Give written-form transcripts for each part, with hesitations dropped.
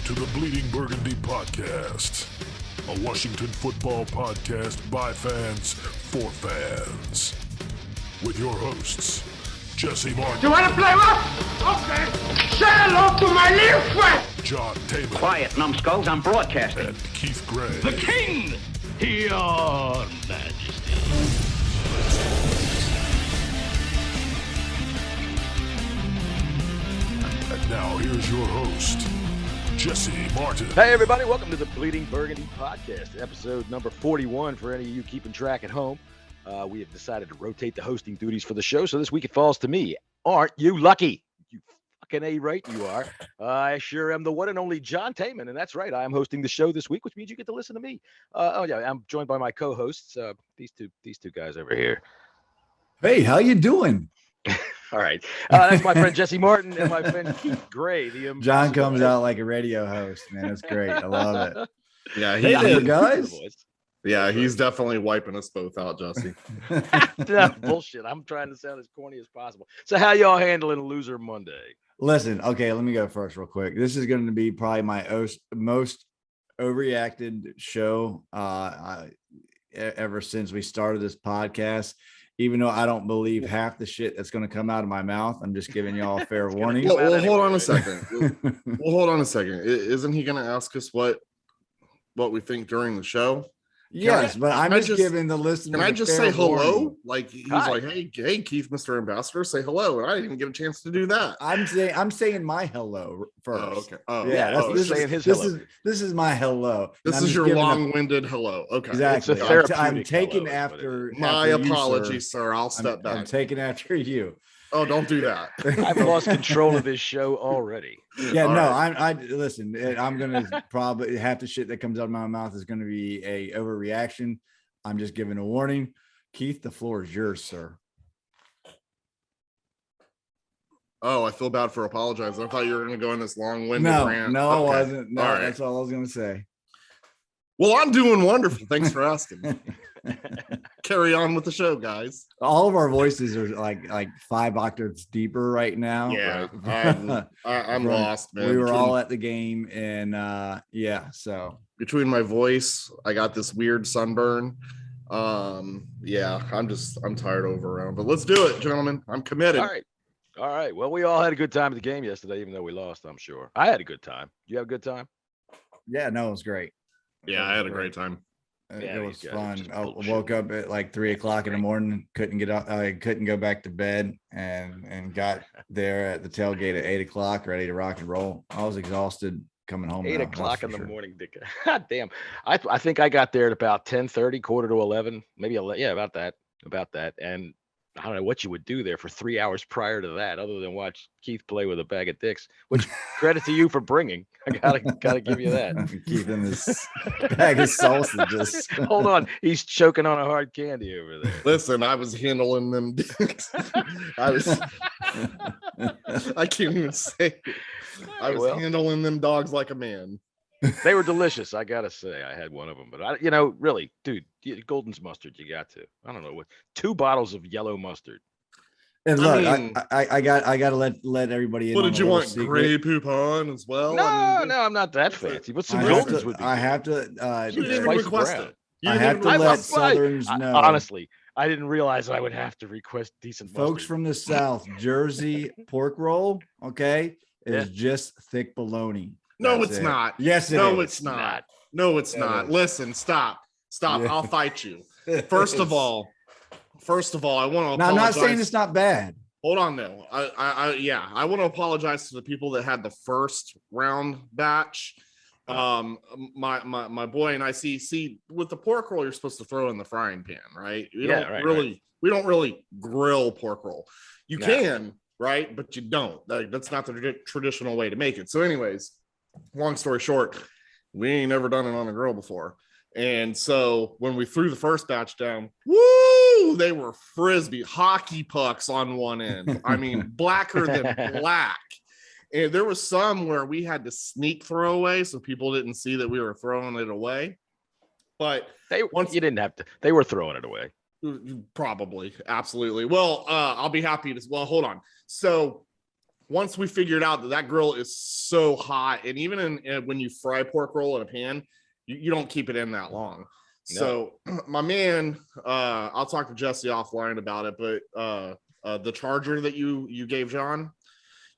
to the Bleeding Burgundy podcast, a Washington football podcast by fans for fans. With your hosts, Jesse Martin. You want to play rough? Okay. Say hello to my little friend. John Taylor. Quiet, numbskulls, I'm broadcasting. And Keith Gray. The King, your majesty. And now here's your host, Jesse Martin. Hey everybody, welcome to the Bleeding Burgundy podcast, episode number 41 for any of you keeping track at home. We have decided to rotate the hosting duties for the show, so this week it falls to me. Aren't you lucky? You fucking A right you are. I sure am the one and only John Taman, and that's right, I am hosting the show this week, which means you get to listen to me. I'm joined by my co-hosts, these two guys over here. Hey, how you doing? All right, that's my friend Jesse Martin and my friend Keith Gray. John comes out like a radio host, man. It's great. I love it. Yeah, Hey there, guys. Yeah, he's definitely wiping us both out, Jesse. Bullshit. I'm trying to sound as corny as possible. So how y'all handling Loser Monday? Listen, okay, let me go first real quick. This is going to be probably my most overreacted show ever since we started this podcast. Even though I don't believe half the shit that's going to come out of my mouth, I'm just giving y'all a fair warning. Well, hold on a second. Well, hold on a second. Isn't he going to ask us what we think during the show? Yes, but I'm just giving the listener. Can I just say hello? Warning. Like he's Hi. like, hey, Keith, Mr. Ambassador, say hello, and I didn't even get a chance to do that. I'm saying my hello first. Oh, okay. Oh, Yeah, this saying his this hello. this is my hello. This And I'm is just your giving long-winded hello. Okay, Exactly. It's a therapeutic I'm taking hello, is what it after. My after you, apologies, sir. I'll step back. I'm taking after you. Oh, don't do that. I've lost control of this show already. Yeah, All no, right. I listen. I'm gonna probably half the shit that comes out of my mouth is gonna be a overreaction. I'm just giving a warning. Keith, the floor is yours, sir. Oh, I feel bad for apologizing. I thought you were going to go in this long-winded rant. No, I Okay. wasn't. No, All right. that's all I was gonna say. Well, I'm doing wonderful. Thanks for asking. Carry on with the show, guys. All of our voices are like 5 octaves deeper right now. Yeah, I'm From- lost, man. We were all at the game, and yeah, so Between my voice, I got this weird sunburn. Yeah, I'm tired over around, but let's do it, gentlemen. I'm committed. All right. Well, we all had a good time at the game yesterday, even though we lost, I'm sure. I had a good time. You have a good time? yeah, no, it was great. Yeah, I had a great time. Yeah, It was these guys are fun. just I bullshit. woke up at like 3:00 in the morning. Couldn't get up. I couldn't go back to bed, and got there at the tailgate at 8:00, ready to rock and roll. I was exhausted coming home. 8:00 in the morning. God damn. I think I got there at about 10:30, quarter to 11, maybe 11. Yeah, about that. And I don't know what you would do there for 3 hours prior to that, other than watch Keith play with a bag of dicks. Which credit to you for bringing. I gotta give you that. Keeping this bag of sausages. Hold on, he's choking on a hard candy over there. Listen, I was handling them dicks. I can't even say it. I was Well. handling them dogs like a man. They were delicious. I gotta say, I had one of them, but really, dude, Golden's mustard. You got to. I don't know what. 2 bottles of yellow mustard. And I look, mean- I gotta let everybody in. What on did a you little want? secret. Grey poop on as well? No, I mean, I'm not that fancy. But some I Goldens would be. have good. to. You didn't even Spice request brown. it. You I didn't have even to let request it. Southerners know. Honestly, I didn't realize I would have to request decent Folks mustard. from the South, Jersey pork roll, okay, is just thick bologna. No, That's it's it. not. Yes, it No, is. it's not. No, it's It not. is. Listen, stop. Yeah. I'll fight you. First of all, I want to apologize. Now, I'm not saying it's not bad. Hold on, though. I want to apologize to the people that had the first round batch. My boy and I see with the pork roll, you're supposed to throw in the frying pan, right? We don't really grill pork roll. You No. can, right? But you don't. That's not the traditional way to make it. So, anyways, long story short, we ain't never done it on a grill before. And so when we threw the first batch down, woo, they were frisbee hockey pucks on one end. I mean, blacker than black. And there was some where we had to sneak throw away so people didn't see that we were throwing it away. But you didn't have to. They were throwing it away. probably, absolutely. Well, I'll be happy to. Well, hold on. So once we figured out that grill is so hot, and even when you fry pork roll in a pan, you don't keep it in that long. No. So my man, I'll talk to Jesse offline about it, but the charger that you gave John,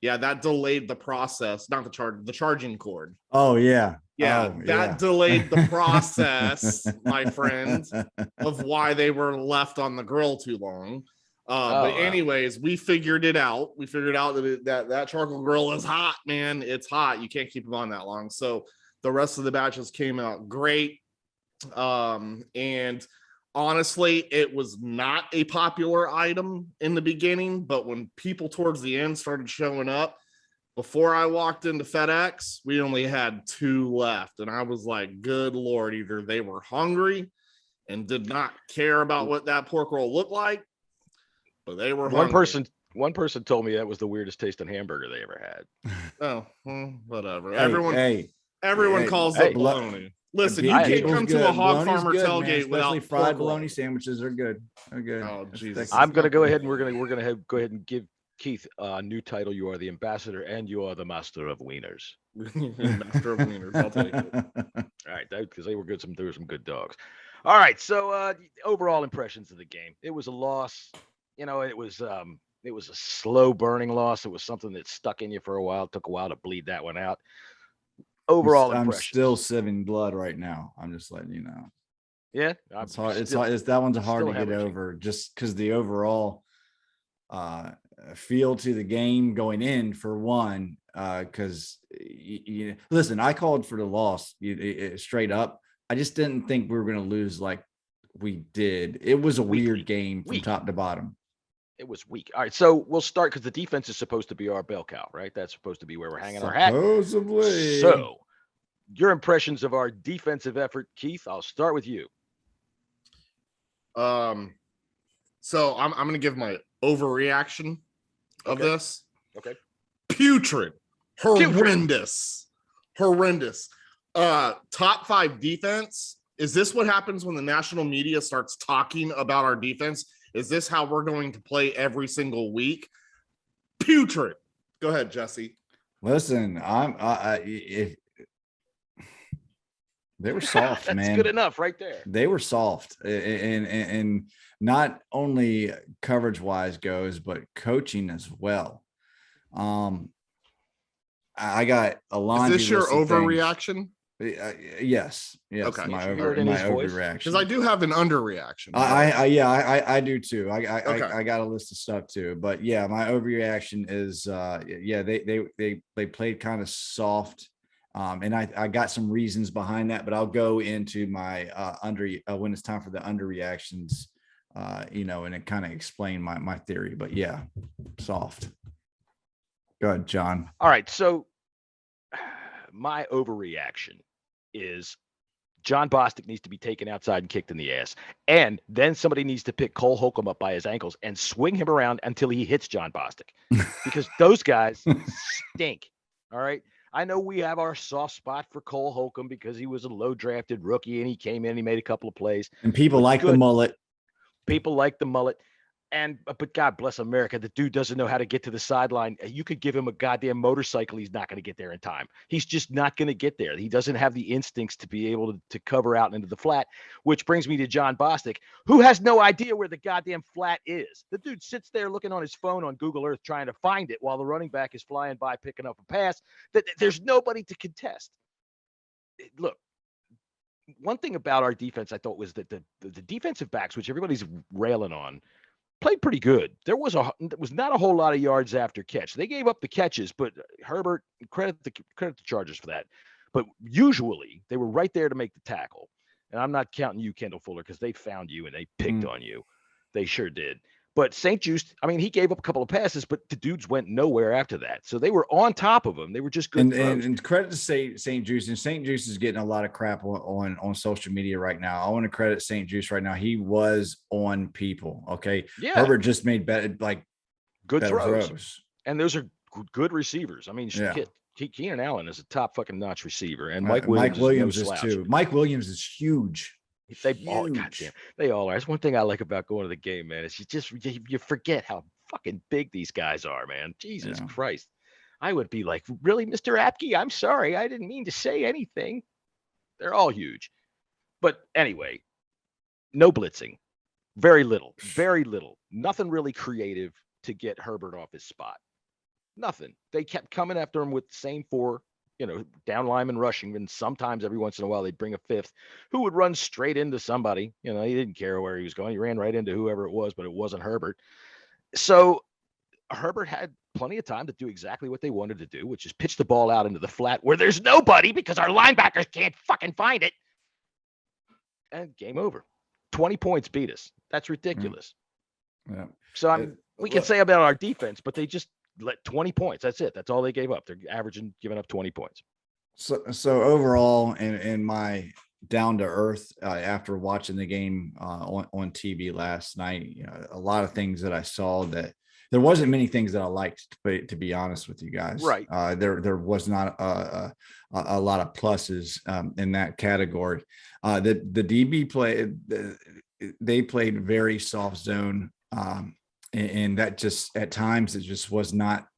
yeah, that delayed the process. Not the charger, the charging cord. Oh yeah. Yeah, that delayed the process, my friend, of why they were left on the grill too long. But anyways, we figured it out. We figured out that charcoal grill is hot, man. It's hot. You can't keep them on that long. So the rest of the batches came out great. And honestly, it was not a popular item in the beginning, but when people towards the end started showing up, before I walked into FedEx, we only had 2 left. And I was like, good Lord, either they were hungry and did not care about what that pork roll looked like, but they were hungry. One person told me that was the weirdest tasting hamburger they ever had. Oh, well, whatever. Hey, everyone calls it bologna. Listen, you can't come to a hog farmer tailgate without fried bologna sandwiches are good. They're good. Oh, Jesus. I'm gonna go ahead and we're gonna go ahead and give Keith a new title. You are the ambassador and you are the master of wieners. Master of wieners. I'll take it. All right, because they were good. There were some good dogs. All right, so overall impressions of the game. It was a loss. You know, it was a slow burning loss. It was something that stuck in you for a while. It took a while to bleed that one out. Overall I'm impressions. still sieving blood right now. I'm just letting you know. Yeah, it's hard. It's that one's hard to get over, just because the overall feel to the game going in, for one. Because listen, I called for the loss straight up. I just didn't think we were going to lose like we did. It was a weird game from top to bottom. It was weak. All right, so we'll start because the defense is supposed to be our bell cow, right? That's supposed to be where we're hanging our hat. Supposedly. So, your impressions of our defensive effort, Keith. I'll start with you. So I'm going to give my overreaction of this. Okay. Putrid. Horrendous. Top 5 defense. Is this what happens when the national media starts talking about our defense? Is this how we're going to play every single week? Putrid. Go ahead, Jesse. Listen, if they were soft, That's man. Good enough right there. They were soft, and not only coverage wise goes, but coaching as well. I got a lot. Is this your overreaction? Yes. Okay. My overreaction. Because I do have an underreaction. I do too. I got a list of stuff too, but yeah, my overreaction is they played kind of soft, and I got some reasons behind that, but I'll go into my when it's time for the underreactions, and it kind of explain my theory. But yeah, soft. Go ahead, John. All right, so my overreaction is John Bostic needs to be taken outside and kicked in the ass. And then somebody needs to pick Cole Holcomb up by his ankles and swing him around until he hits John Bostic. Because those guys stink. All right. I know we have our soft spot for Cole Holcomb because he was a low drafted rookie and he came in, he made a couple of plays. And people like the mullet. People like the mullet. But God bless America, the dude doesn't know how to get to the sideline. You could give him a goddamn motorcycle. He's not going to get there in time. He's just not going to get there. He doesn't have the instincts to be able to cover out into the flat, which brings me to John Bostic, who has no idea where the goddamn flat is. The dude sits there looking on his phone on Google Earth trying to find it while the running back is flying by picking up a pass. There's nobody to contest. Look, one thing about our defense I thought was that the defensive backs, which everybody's railing on, played pretty good. There was not a whole lot of yards after catch. They gave up the catches, but Herbert, credit the Chargers for that. But usually they were right there to make the tackle. And I'm not counting you, Kendall Fuller, because they found you and they picked on you. They sure did. But St. Juice, I mean, he gave up a couple of passes, but the dudes went nowhere after that. So they were on top of him. They were just good. And credit to St. Juice. And St. Juice is getting a lot of crap on social media right now. I want to credit St. Juice right now. He was on people. Okay. Yeah. Herbert just made good throws. And those are good receivers. I mean, Keenan Allen is a top fucking notch receiver. And Mike Williams is too. Mike Williams is huge. They all are. That's one thing I like about going to the game, man. Is you forget how fucking big these guys are, man. Jesus Christ. I would be like, really, Mr. Apke? I'm sorry. I didn't mean to say anything. They're all huge. But anyway, no blitzing. Very little. Nothing really creative to get Herbert off his spot. Nothing. They kept coming after him with the same four, down linemen rushing. And sometimes every once in a while they'd bring a fifth who would run straight into somebody. He didn't care where he was going. He ran right into whoever it was, but it wasn't Herbert. So Herbert had plenty of time to do exactly what they wanted to do, which is pitch the ball out into the flat where there's nobody because our linebackers can't fucking find it. And game over. 20 points beat us. That's ridiculous. Yeah. So we can say about our defense, but they just let 20 points. That's it. That's all they gave up. They're averaging giving up 20 points. So overall, in my down to earth, after watching the game on TV last night, a lot of things that I saw that there wasn't many things that I liked, to be honest with you guys. Right. There was not a lot of pluses in that category. The DB they played very soft zone. And that just at times it just was not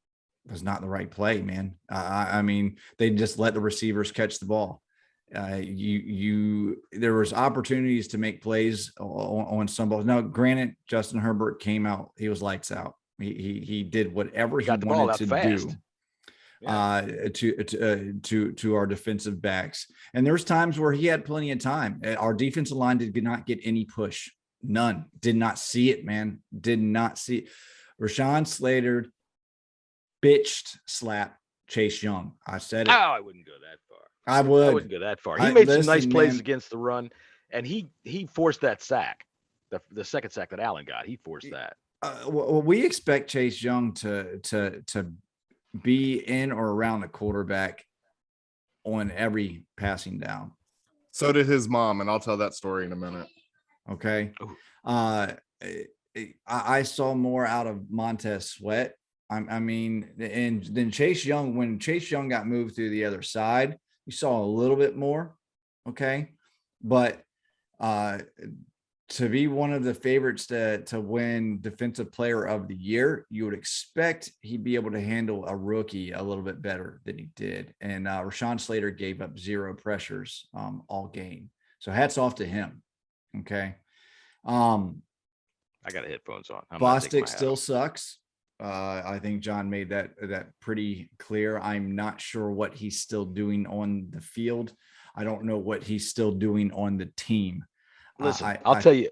the right play, man. I mean, they just let the receivers catch the ball. There was opportunities to make plays on some balls. Now, granted, Justin Herbert came out, he was lights out. He did whatever he wanted to do. To our defensive backs. And there's times where he had plenty of time. Our defensive line did not get any push. None. Did not see it, man. Did not see it. Rashawn Slater slap Chase Young. I said it. Oh, I wouldn't go that far. I wouldn't go that far. He made some nice plays against the run, and he forced that sack. The second sack that Allen got, he forced that. Well, we expect Chase Young to be in or around the quarterback on every passing down. So did his mom, and I'll tell that story in a minute. Okay. I saw more out of Montez Sweat. I mean, and then Chase Young, when Chase Young got moved through the other side, you saw a little bit more. Okay. But to be one of the favorites to win Defensive Player of the Year, you would expect he'd be able to handle a rookie a little bit better than he did. And Rashawn Slater gave up 0 pressures all game. So hats off to him. Okay. I got headphones on. Bostic still sucks. I think John made that pretty clear. I'm not sure what he's still doing on the field. I don't know what he's still doing on the team. Listen, I'll tell you.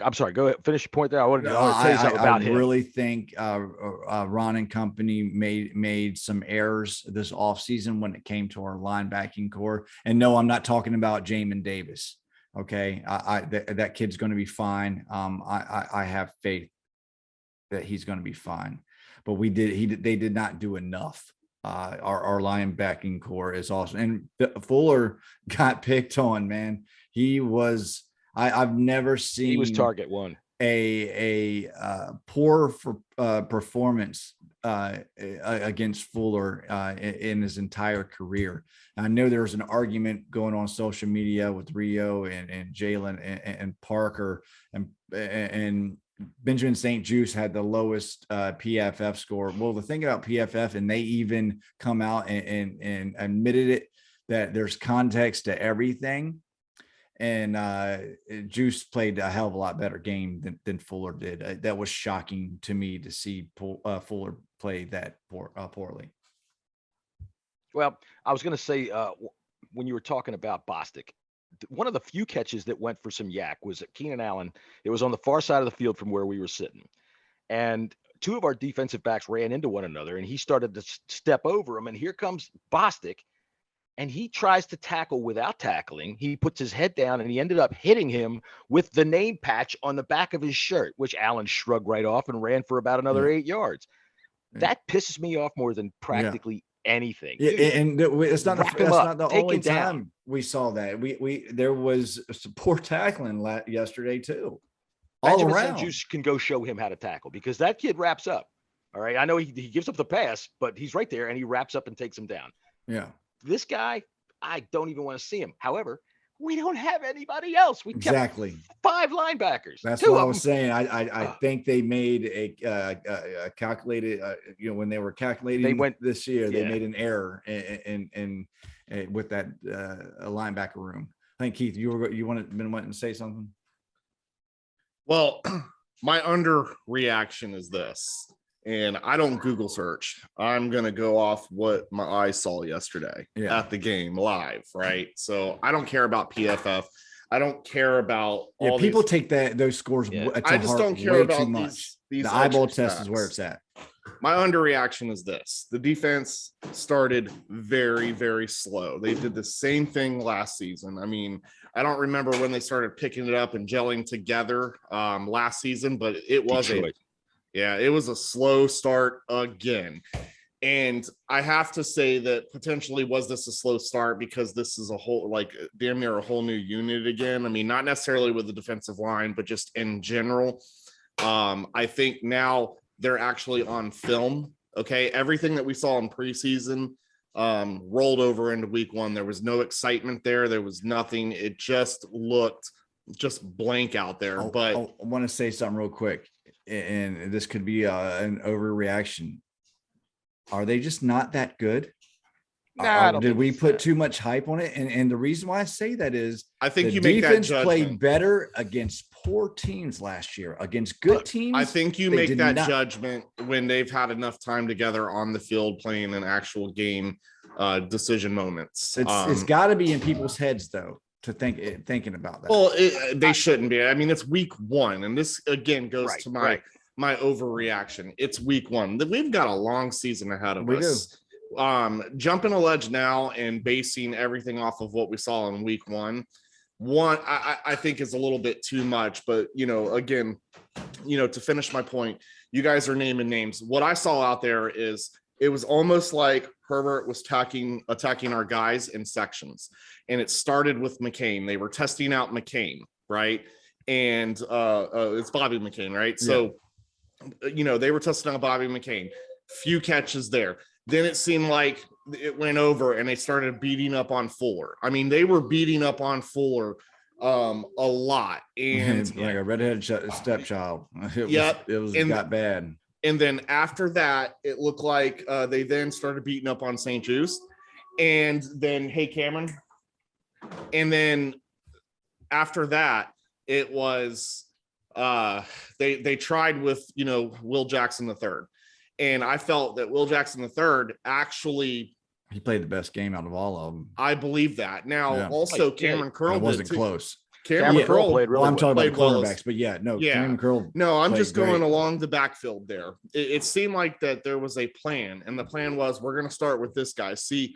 I'm sorry. Go ahead. Finish your point there. I want to tell you something about him. I really think Ron and company made some errors this offseason when it came to our linebacking core. And no, I'm not talking about Jamin Davis. Okay, that kid's going to be fine. I have faith that he's going to be fine. But they did not do enough. Our linebacking core is awesome. And Fuller got picked on, man. He was. I've never seen. He was target one. A poor performance against Fuller in his entire career. And I know there was an argument going on social media with Rio and Jalen and Parker and Benjamin St. Juste had the lowest PFF score. Well, the thing about PFF, and they even come out and admitted it, that there's context to everything. And Juice played a hell of a lot better game than Fuller did. That was shocking to me to see Fuller play that poorly. Well, I was going to say, when you were talking about Bostic, one of the few catches that went for some yak was at Keenan Allen. It was on the far side of the field from where we were sitting. And 2 of our defensive backs ran into one another, and he started to step over him. And here comes Bostic. And he tries to tackle without tackling. He puts his head down, and he ended up hitting him with the name patch on the back of his shirt, which Allen shrugged right off and ran for about another 8 yards. That pisses me off more than practically anything. Yeah, and it's not the only time we saw that. There was poor tackling yesterday too. All around. Juice can go show him how to tackle, because that kid wraps up. All right, I know he gives up the pass, but he's right there and he wraps up and takes him down. Yeah. This guy, I don't even want to see him. However, we don't have anybody else. We kept Exactly. 5 linebackers. That's Two what I of was them. saying. I think they made a calculated, when they were calculating They went- this year, they yeah. made an error in with that linebacker room. I think Keith, been wanting to say something. Well, my underreaction is this, and I don't Google search. I'm going to go off what my eyes saw yesterday at the game live, right? So I don't care about PFF. I don't care about all people these, take those scores. Yeah. To I just heart don't care way about too much. these The eyeball extra test is where stats. it's at. My underreaction is this: the defense started very, very slow. They did the same thing last season. I mean, I don't remember when they started picking it up and gelling together last season, but it was it was a slow start again. And I have to say that potentially was this a slow start because this is a whole, like, damn near a whole new unit again. I mean, not necessarily with the defensive line, but just in general. I think now they're actually on film. Okay. Everything that we saw in preseason rolled over into week 1. There was no excitement there. There was nothing. It just looked just blank out there. But I want to say something real quick, and this could be an overreaction. Are they just not that good? Nah, I don't did think we it's put that. too much hype on it? And the reason why I say that is I think the you make that defense judgment. played better against poor teams last year. Against good teams, I think you they make did that not. judgment when they've had enough time together on the field playing an actual game, decision moments. It's got to be in people's heads though to thinking about that. Well, they shouldn't be. I mean, it's week 1, and this again goes to my overreaction. It's week 1. We've got a long season ahead of us. Jumping a ledge now and basing everything off of what we saw in week 1, I think is a little bit too much. But again, to finish my point, you guys are naming names. What I saw out there is it was almost like Herbert was attacking our guys in sections, and it started with McCain. They were testing out McCain, right? And it's Bobby McCain, right? So they were testing out Bobby McCain. Few catches there. Then it seemed like it went over and they started beating up on Fuller. I mean, they were beating up on Fuller a lot. And like a redheaded stepchild. It got bad. And then after that, it looked like they then started beating up on St. Juice. And then, hey, Cameron. And then after that, it was they tried with Will Jackson III, and I felt that Will Jackson III actually he played the best game out of all of them. I believe that. Now also Cameron Curl wasn't close. Cameron Curl played really I'm talking about the well. cornerbacks, but Cameron Curl. No, I'm just going great. along the backfield there. It seemed like that there was a plan, and the plan was we're going to start with this guy. See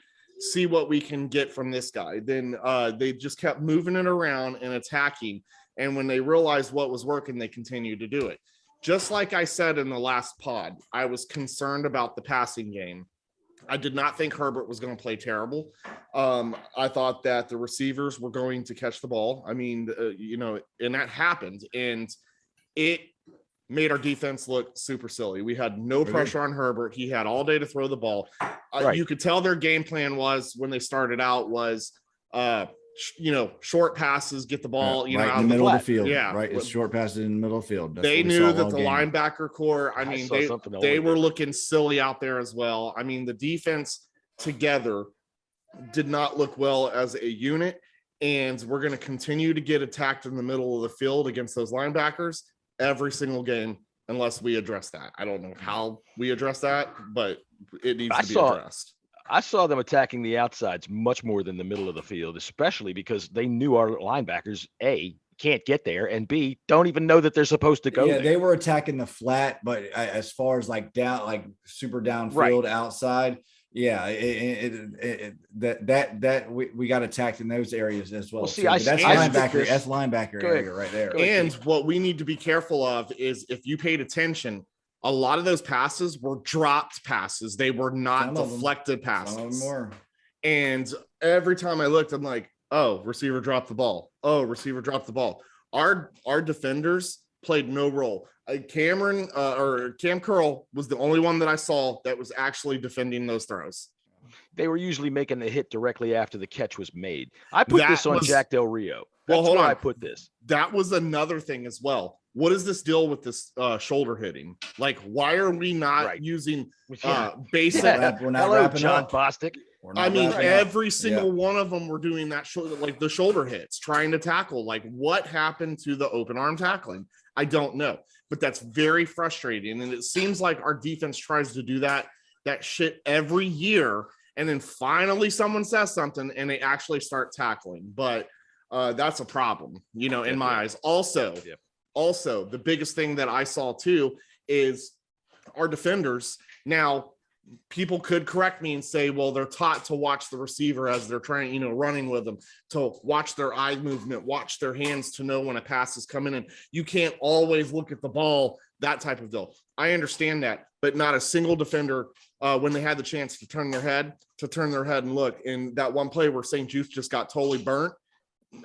what we can get from this guy. Then they just kept moving it around and attacking. And when they realized what was working, they continued to do it. Just like I said in the last pod, I was concerned about the passing game. I did not think Herbert was going to play terrible. I thought that the receivers were going to catch the ball. I mean, and that happened. And it made our defense look super silly. We had no pressure on Herbert. He had all day to throw the ball. You could tell their game plan was when they started out was, short passes, get the ball, right out in the middle of the field. Yeah, right. It's short passes in the middle of the field. They knew that the linebacker core. I mean, they were looking silly out there as well. I mean, the defense together did not look well as a unit, and we're going to continue to get attacked in the middle of the field against those linebackers every single game unless we address that. I don't know how we address that, but it needs to be addressed. I saw them attacking the outsides much more than the middle of the field, especially because they knew our linebackers, A, can't get there, and B, don't even know that they're supposed to go there. They were attacking the flat, but as far as super downfield outside, we got attacked in those areas as well. Well, see, that's linebacker area right there. And what we need to be careful of is if you paid attention, a lot of those passes were dropped passes. They were not deflected passes. Some of them were. And every time I looked, I'm like, oh, receiver dropped the ball. Oh, receiver dropped the ball. Our defenders played no role. Cam Curl was the only one that I saw that was actually defending those throws. they were usually making the hit directly after the catch was made. I put this on Jack Del Rio. Well, hold on. I put this. That was another thing as well. What is this deal with this shoulder hitting? Like, why are we not using basic? We're not Hello, wrapping John up. Bostic. I mean, every single one of them were doing that shoulder, like the shoulder hits, trying to tackle. Like, what happened to the open arm tackling? I don't know, but that's very frustrating. And it seems like our defense tries to do that shit every year, and then finally someone says something and they actually start tackling. But that's a problem, in my eyes. Also, the biggest thing that I saw too is our defenders. Now, people could correct me and say, well, they're taught to watch the receiver as they're trying, running with them, to watch their eye movement, watch their hands to know when a pass is coming in. You can't always look at the ball, that type of deal. I understand that, but not a single defender, when they had the chance to turn their head and look. In that one play where St. Juice just got totally burnt,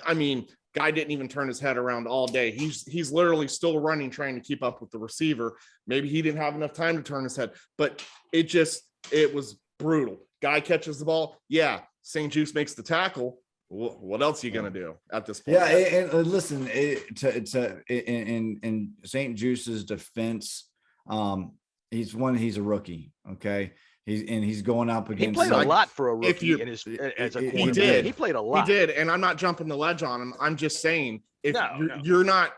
I mean, guy didn't even turn his head around all day. He's literally still running, trying to keep up with the receiver. Maybe he didn't have enough time to turn his head, but it was brutal. Guy catches the ball. Yeah. St. Juice makes the tackle. What else are you going to do at this point? Yeah. And listen, in St. Juice's defense, he's a rookie. Okay. He's going up against. He played a lot for a rookie as a quarterback. He played a lot. He did, and I'm not jumping the ledge on him. I'm just saying if you're not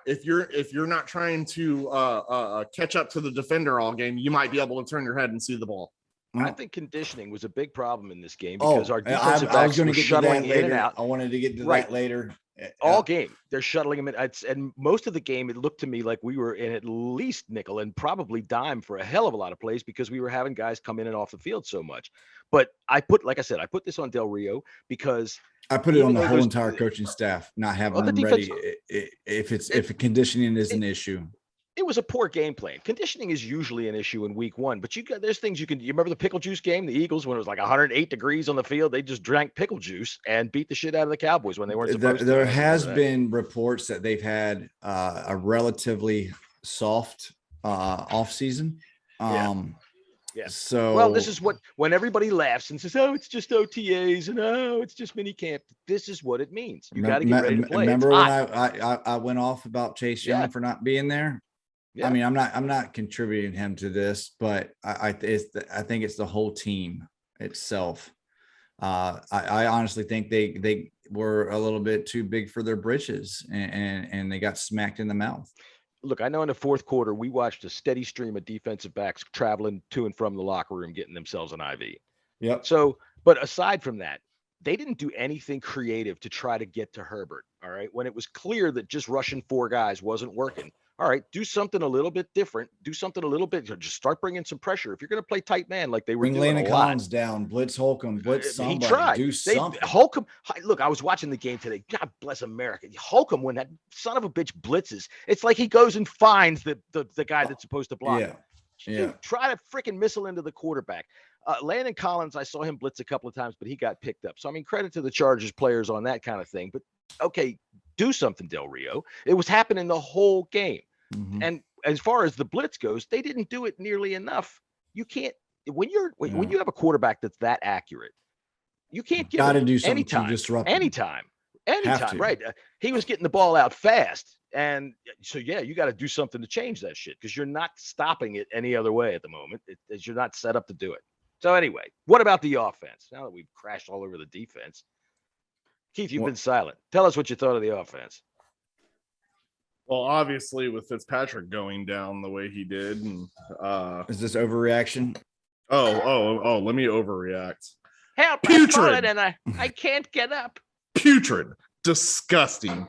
trying to catch up to the defender all game, you might be able to turn your head and see the ball. I think conditioning was a big problem in this game because our defensive I was backs going were to get shuttling to that later. in and out. I wanted to get to that later. All game, they're shuttling him in. And most of the game, it looked to me like we were in at least nickel and probably dime for a hell of a lot of plays because we were having guys come in and off the field so much. But I put this on Del Rio because I put it on the whole entire coaching staff, not having them ready if conditioning is an issue. It was a poor game plan. Conditioning is usually an issue in week one, but there's things you remember the pickle juice game, the Eagles, when it was like 108 degrees on the field, they just drank pickle juice and beat the shit out of the Cowboys when they weren't supposed to. There has been reports that they've had a relatively soft off season. Yeah. So, well, this is when everybody laughs and says, "Oh, it's just OTAs," and "Oh, it's just mini camp." This is what it means. You got to get ready to play. Remember when I went off about Chase Young for not being there? Yeah. I mean, I'm not contributing him to this, but I think it's the whole team itself. I honestly think they were a little bit too big for their britches, and they got smacked in the mouth. Look, I know in the fourth quarter, we watched a steady stream of defensive backs traveling to and from the locker room, getting themselves an IV. Yep. So, but aside from that, they didn't do anything creative to try to get to Herbert. All right. When it was clear that just rushing four guys wasn't working. All right, do something a little bit different. Do something a little bit. Just start bringing some pressure. If you're going to play tight man like they were doing Landon Collins down, blitz Holcomb, blitz somebody. He tried. Do something. Holcomb. Look, I was watching the game today. God bless America. Holcomb, when that son of a bitch blitzes, it's like he goes and finds the guy that's supposed to block him. Yeah. Try to freaking missile into the quarterback. Landon Collins, I saw him blitz a couple of times, but he got picked up. So I mean, credit to the Chargers players on that kind of thing. But okay, do something, Del Rio. It was happening the whole game. Mm-hmm. And as far as the blitz goes, they didn't do it nearly enough. You can't when you have a quarterback that's that accurate, you can't give got to do something anytime, to disrupt anytime, right? He was getting the ball out fast, and so you got to do something to change that shit because you're not stopping it any other way at the moment. You're not set up to do it. So anyway, what about the offense? Now that we've crashed all over the defense, Keith, you've been silent. Tell us what you thought of the offense. Well, obviously, with Fitzpatrick going down the way he did, and is this overreaction? Oh! Let me overreact. Help! Putrid. I fallen and I can't get up. Putrid, disgusting.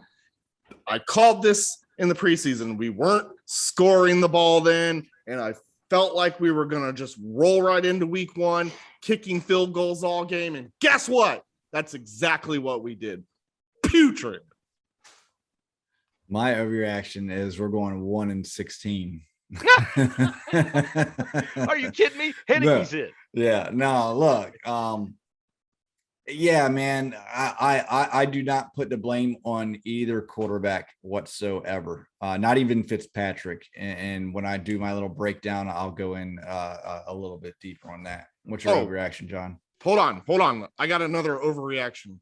I called this in the preseason. We weren't scoring the ball then, and I felt like we were gonna just roll right into week one, kicking field goals all game. And guess what? That's exactly what we did. Putrid. My overreaction is we're going 1-16. Are you kidding me? Hennige's in. Yeah. No, look. Yeah, man. I do not put the blame on either quarterback whatsoever. Not even Fitzpatrick. And when I do my little breakdown, I'll go in a little bit deeper on that. What's your overreaction, John? Hold on. I got another overreaction.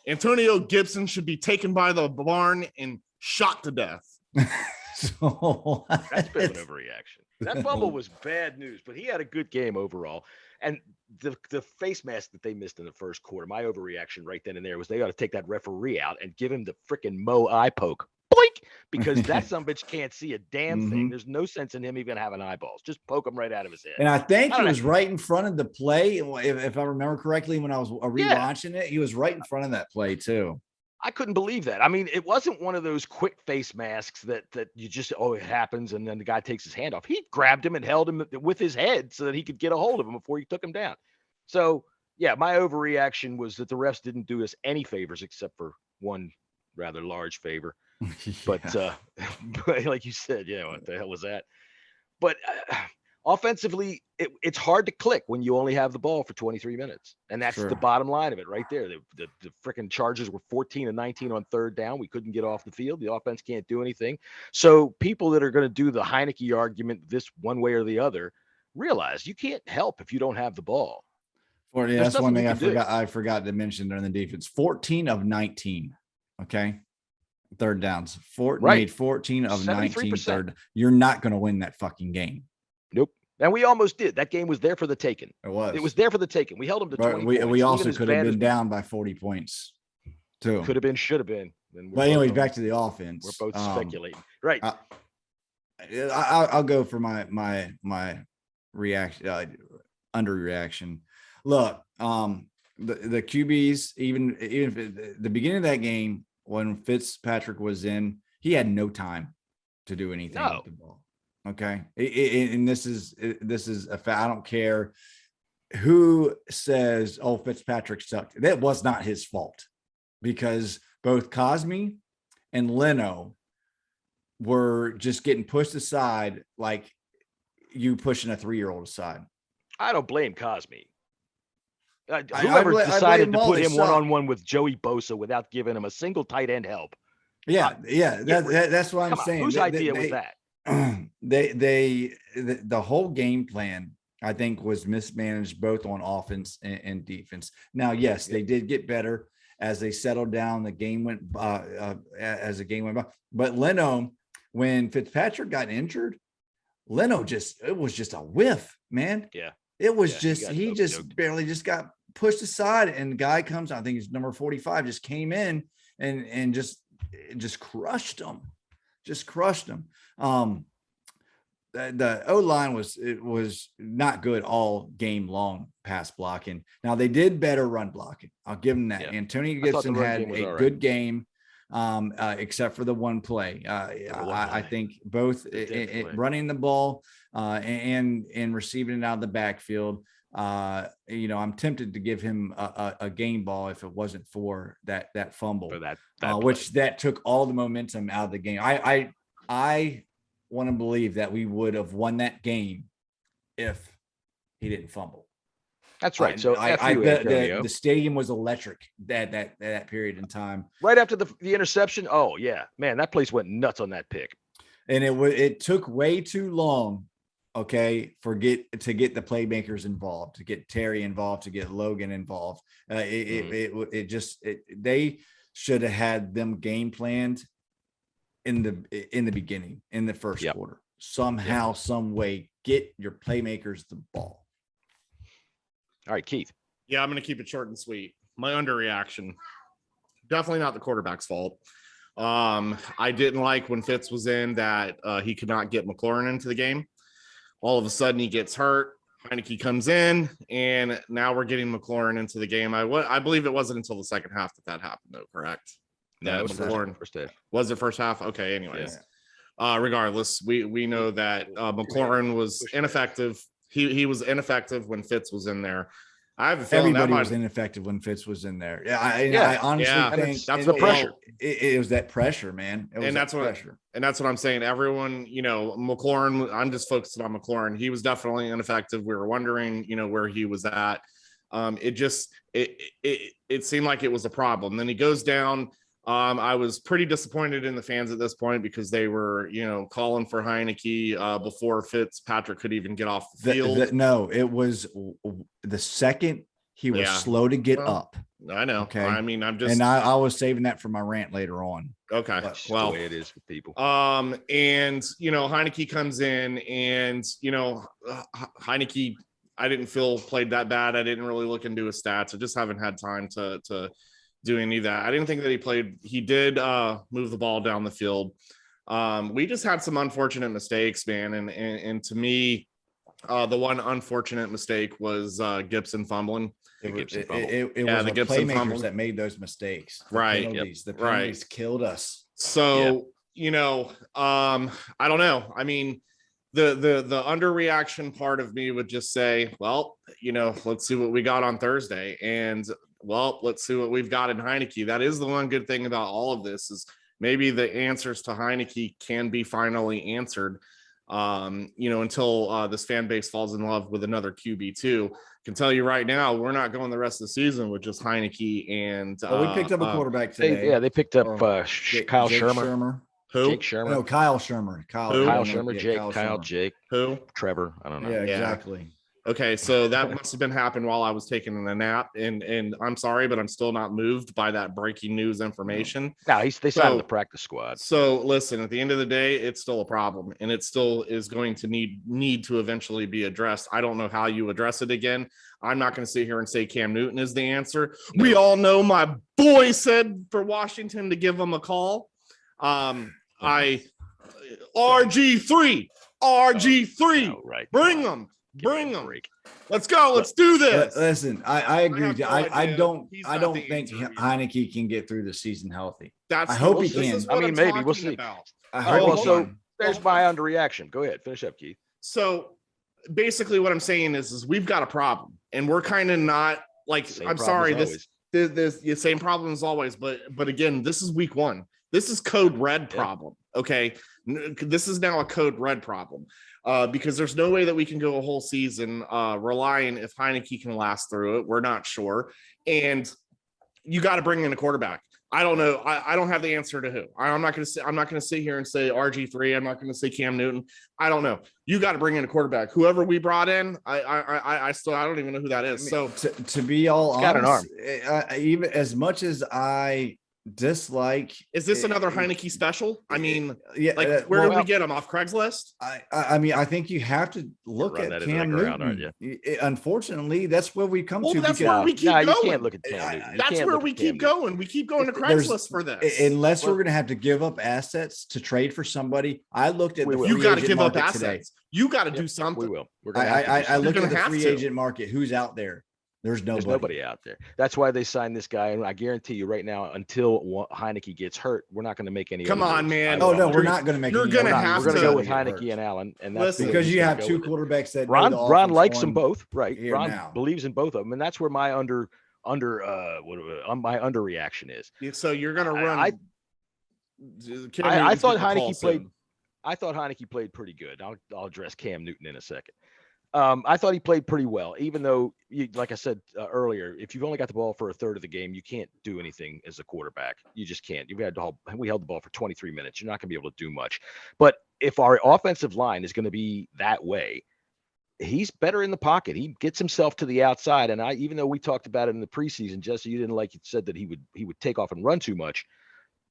Antonio Gibson should be taken by the barn and shot to death. So That's a bit of an overreaction. That fumble was bad news, but he had a good game overall. And the face mask that they missed in the first quarter, my overreaction right then and there was they ought to take that referee out and give him the freaking Mo eye poke. Boink! Because that sumbitch can't see a damn thing. There's no sense in him even having eyeballs. Just poke him right out of his head. And I think he was right in front of the play. If I remember correctly, when I was rewatching it, he was right in front of that play too. I couldn't believe that. I mean, it wasn't one of those quick face masks that you just, it happens, and then the guy takes his hand off. He grabbed him and held him with his head so that he could get a hold of him before he took him down. So, yeah, my overreaction was that the refs didn't do us any favors except for one rather large favor. But like you said, what the hell was that? But offensively, it's hard to click when you only have the ball for 23 minutes. And that's the bottom line of it right there. The freaking Chargers were 14 and 19 on third down. We couldn't get off the field. The offense can't do anything. So people that are going to do the Heineke argument this one way or the other realize you can't help if you don't have the ball. Well, yeah, that's one thing I forgot to mention during the defense. 14 of 19. Okay. Third downs. Made 14 of 19 third. You're not going to win that fucking game. Nope. And we almost did. That game was there for the taking. It was. It was there for the taking. We held them to 20 points. We also could have been down by 40 points too. Could have been, should have been. But anyways, back to the offense. We're both speculating. Right. I'll go for my reaction, underreaction. Look, the QBs, even if the beginning of that game when Fitzpatrick was in, he had no time to do anything with the ball. Okay. And this is a fact. I don't care who says, oh, Fitzpatrick sucked. That was not his fault, because both Cosme and Leno were just getting pushed aside like you pushing a 3-year-old aside. I don't blame Cosme. Whoever decided to put him one-on-one with Joey Bosa without giving him a single tight end help. Yeah. That's what I'm saying. Whose idea was that? The whole game plan, I think, was mismanaged both on offense and defense. Now, yes, they did get better as they settled down. The game went as the game went by. But Leno, when Fitzpatrick got injured, it was just a whiff, man. Yeah. It was he barely just got pushed aside, and the guy comes, I think he's number 45, just came in and just crushed him. The O-line was not good all game long pass blocking. Now they did better run blocking. I'll give them that. Yeah. Antonio Gibson had a good game, except for the one play. I think both running the ball and receiving it out of the backfield. I'm tempted to give him a game ball if it wasn't for that fumble, that took all the momentum out of the game. I want to believe that we would have won that game if he didn't fumble. That's right. So the stadium was electric that period in time. Right after the interception. Oh yeah, man, that place went nuts on that pick. And it took way too long. Okay, to get the playmakers involved, to get Terry involved, to get Logan involved. They should have had them game planned in the beginning, in the first quarter. Somehow, some way, get your playmakers the ball. All right, Keith. Yeah, I'm going to keep it short and sweet. My underreaction, definitely not the quarterback's fault. I didn't like when Fitz was in that he could not get McLaurin into the game. All of a sudden he gets hurt. Heineke comes in, and now we're getting McLaurin into the game. I believe it wasn't until the second half that happened, though, correct? No, it was McLaurin. First half. Was it first half? Okay, anyways. Yeah. Regardless, we know that McLaurin was ineffective. He was ineffective when Fitz was in there. I have a feeling everybody was ineffective when Fitz was in there. I honestly think that's the pressure. It was that pressure, man. That's what I'm saying. Everyone, McLaurin. I'm just focusing on McLaurin. He was definitely ineffective. We were wondering, where he was at. It seemed like it was a problem. Then he goes down. I was pretty disappointed in the fans at this point because they were, calling for Heineke before Fitzpatrick could even get off the field. No, it was the second He was Yeah. slow to get Well, up. I know. Okay. I mean, I'm just And I was saving that for my rant later on. okay. That's the Well, way it is with people. and Heineke comes in, and Heineke, I didn't feel played that bad. I didn't really look into his stats. I just haven't had time to do any of that. I didn't think that he played. He did move the ball down the field. We just had some unfortunate mistakes, man. And to me, the one unfortunate mistake was Gibson fumbling. It was the the Gibson playmakers fumble. that made those mistakes. The Right. penalties. Yep. The penalties killed us. So, I don't know. I mean, the underreaction part of me would just say, well, let's see what we got on Thursday. And well, let's see what we've got in Heineke. That is the one good thing about all of this is maybe the answers to Heineke can be finally answered. Until this fan base falls in love with another QB2. Can tell you right now, we're not going the rest of the season with just Heineke and. We picked up a quarterback today. They picked up Kyle Jake Shermer. Who? Jake Shermer. No, Kyle Shermer. Kyle Shermer. Jake. Kyle. Shermer. Jake. Who? Trevor. I don't know. Yeah, exactly. Okay, so that must have been happening while I was taking a nap, and I'm sorry, but I'm still not moved by that breaking news information. No, they signed the practice squad. So listen, at the end of the day, it's still a problem, and it still is going to need to eventually be addressed. I don't know how you address it again. I'm not going to sit here and say Cam Newton is the answer. No. We all know my boy said for Washington to give him a call. RG3, right. Bring them. Let's go. Let's do this. Listen, I agree with you. I don't think answer, Heineke can get through the season healthy. I hope he can. I mean, maybe we'll see. I All right, hope well, so there's my underreaction. Go ahead, finish up, Keith. So basically, what I'm saying is we've got a problem, and we're kind of not like. I'm sorry, this the same problem as always, but again, this is week one. This is code red problem. Okay, this is now a code red problem. Because there's no way that we can go a whole season relying if Heineke can last through it. We're not sure. And you got to bring in a quarterback. I don't know. I don't have the answer to who. I'm not going to sit here and say RG3. I'm not going to say Cam Newton. I don't know. You got to bring in a quarterback. Whoever we brought in, I don't even know who that is. So to be all honest, got an arm. Even as much as I dislike, is this another Heineke special? I mean, yeah. Where did we get him off Craigslist? I mean, I think you have to look at Cam Newton. Unfortunately, that's where we come to. That's where we keep going. You can't look at Cam Newton. That's where we keep going. We keep going to Craigslist for this. Unless we're going to have to give up assets to trade for somebody. I looked at you got to give up assets. You got to do something. We will. I looked at the free agent market. Who's out there? There's nobody out there. That's why they signed this guy. And I guarantee you right now, until Heineke gets hurt, we're not going to make any. Come on, man. Oh, no, we're not going to make. You're going to have to. We're going to go with Heineke and Allen. And that's because you have two quarterbacks that Ron likes them both. Right. Ron believes in both of them. And that's where my my underreaction is. So you're going to run. I thought Heineke played. I thought Heineke played pretty good. I'll address Cam Newton in a second. I thought he played pretty well, even though, like I said earlier, if you've only got the ball for a third of the game, you can't do anything as a quarterback. You just can't. We held the ball for 23 minutes. You're not going to be able to do much. But if our offensive line is going to be that way, he's better in the pocket. He gets himself to the outside. And even though we talked about it in the preseason, Jesse, you didn't like it, said that he would take off and run too much.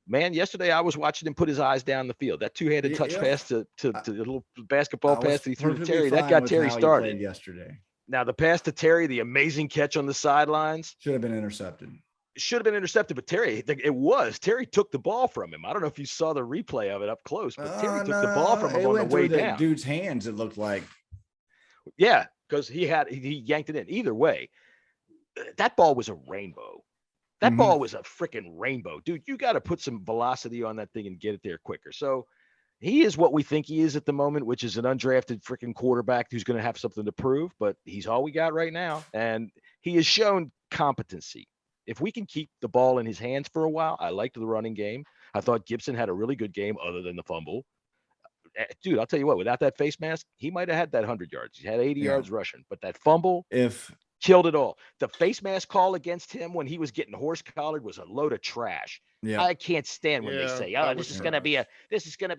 Man, yesterday I was watching him put his eyes down the field. That two-handed touch pass to the little basketball pass that he threw to Terry, that got Terry started. Yesterday. Now, the pass to Terry, the amazing catch on the sidelines. Should have been intercepted. But Terry took the ball from him. I don't know if you saw the replay of it up close, but Terry took the ball from him on the way down. Dude's hands, it looked like. Yeah, because he yanked it in. Either way, that ball was a rainbow. That ball was a freaking rainbow. Dude, you got to put some velocity on that thing and get it there quicker. So he is what we think he is at the moment, which is an undrafted freaking quarterback who's going to have something to prove, but he's all we got right now. And he has shown competency. If we can keep the ball in his hands for a while, I liked the running game. I thought Gibson had a really good game other than the fumble. Dude, I'll tell you what, without that face mask, he might have had that 100 yards. He had 80 yards rushing, but that fumble killed it all. The face mask call against him when he was getting horse collared was a load of trash. Yeah. I can't stand when they say, "Oh, this is going to be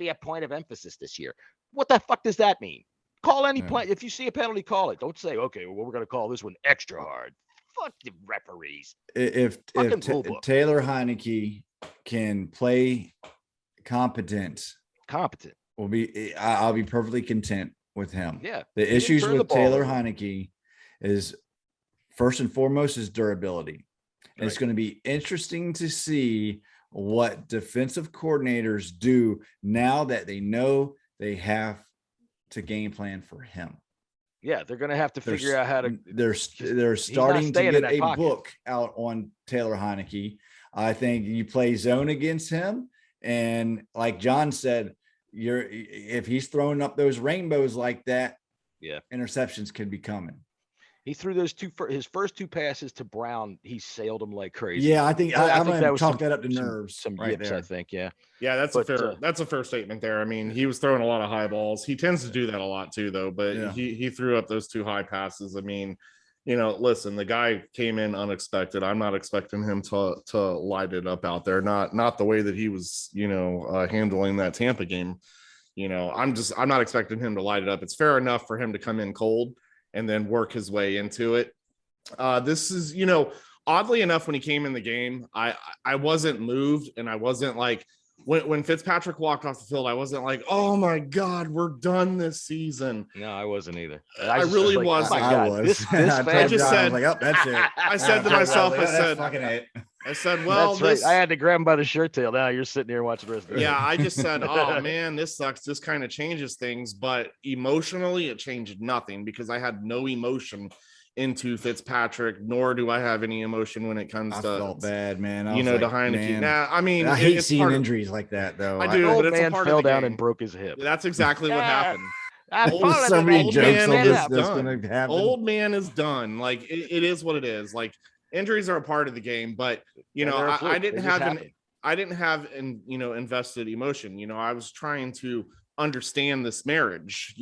a point of emphasis this year." What the fuck does that mean? Call any play. If you see a penalty, call it. Don't say, "Okay, well, we're going to call this one extra hard." Fuck the referees. If Fucking rule book. Taylor Heineke can play competent, I'll be perfectly content with him. Yeah. The issues with Taylor Heineke is first and foremost is durability. And it's going to be interesting to see what defensive coordinators do now that they know they have to game plan for him. Yeah, they're going to have to figure out how to. They're starting to get a book out on Taylor Heineke. I think you play zone against him, and like John said, if he's throwing up those rainbows like that, interceptions could be coming. He threw his first two passes to Brown. He sailed them like crazy. Yeah, I think I'm going to chalk that up to nerves. Some right yips, there. I think. Yeah, that's a fair statement there. I mean, he was throwing a lot of high balls. He tends to do that a lot too, though. But he threw up those two high passes. I mean, listen, the guy came in unexpected. I'm not expecting him to light it up out there. Not the way that he was, handling that Tampa game. I'm not expecting him to light it up. It's fair enough for him to come in cold and then work his way into it. This is, oddly enough, when he came in the game, I wasn't moved, and I wasn't like, when Fitzpatrick walked off the field, I wasn't like, oh my God, we're done this season. No, I wasn't either. I really wasn't. I was. I just said, like, oh, that's it. I said to myself, I said, well, that's right. I had to grab him by the shirt tail. Now you're sitting here watching the rest of it. Yeah, I just said, oh man, this sucks. This kind of changes things, but emotionally it changed nothing because I had no emotion into Fitzpatrick, nor do I have any emotion when it comes to. I felt bad, man. To Heineke. Nah, I mean, I hate seeing injuries like that, though. I do, but it's a part of the game. Fell down and broke his hip. That's exactly what happened. So many jokes on this. That's gonna happen. Old man is done. Like it is what it is. Like injuries are a part of the game, but I didn't have invested emotion. I was trying to understand this marriage,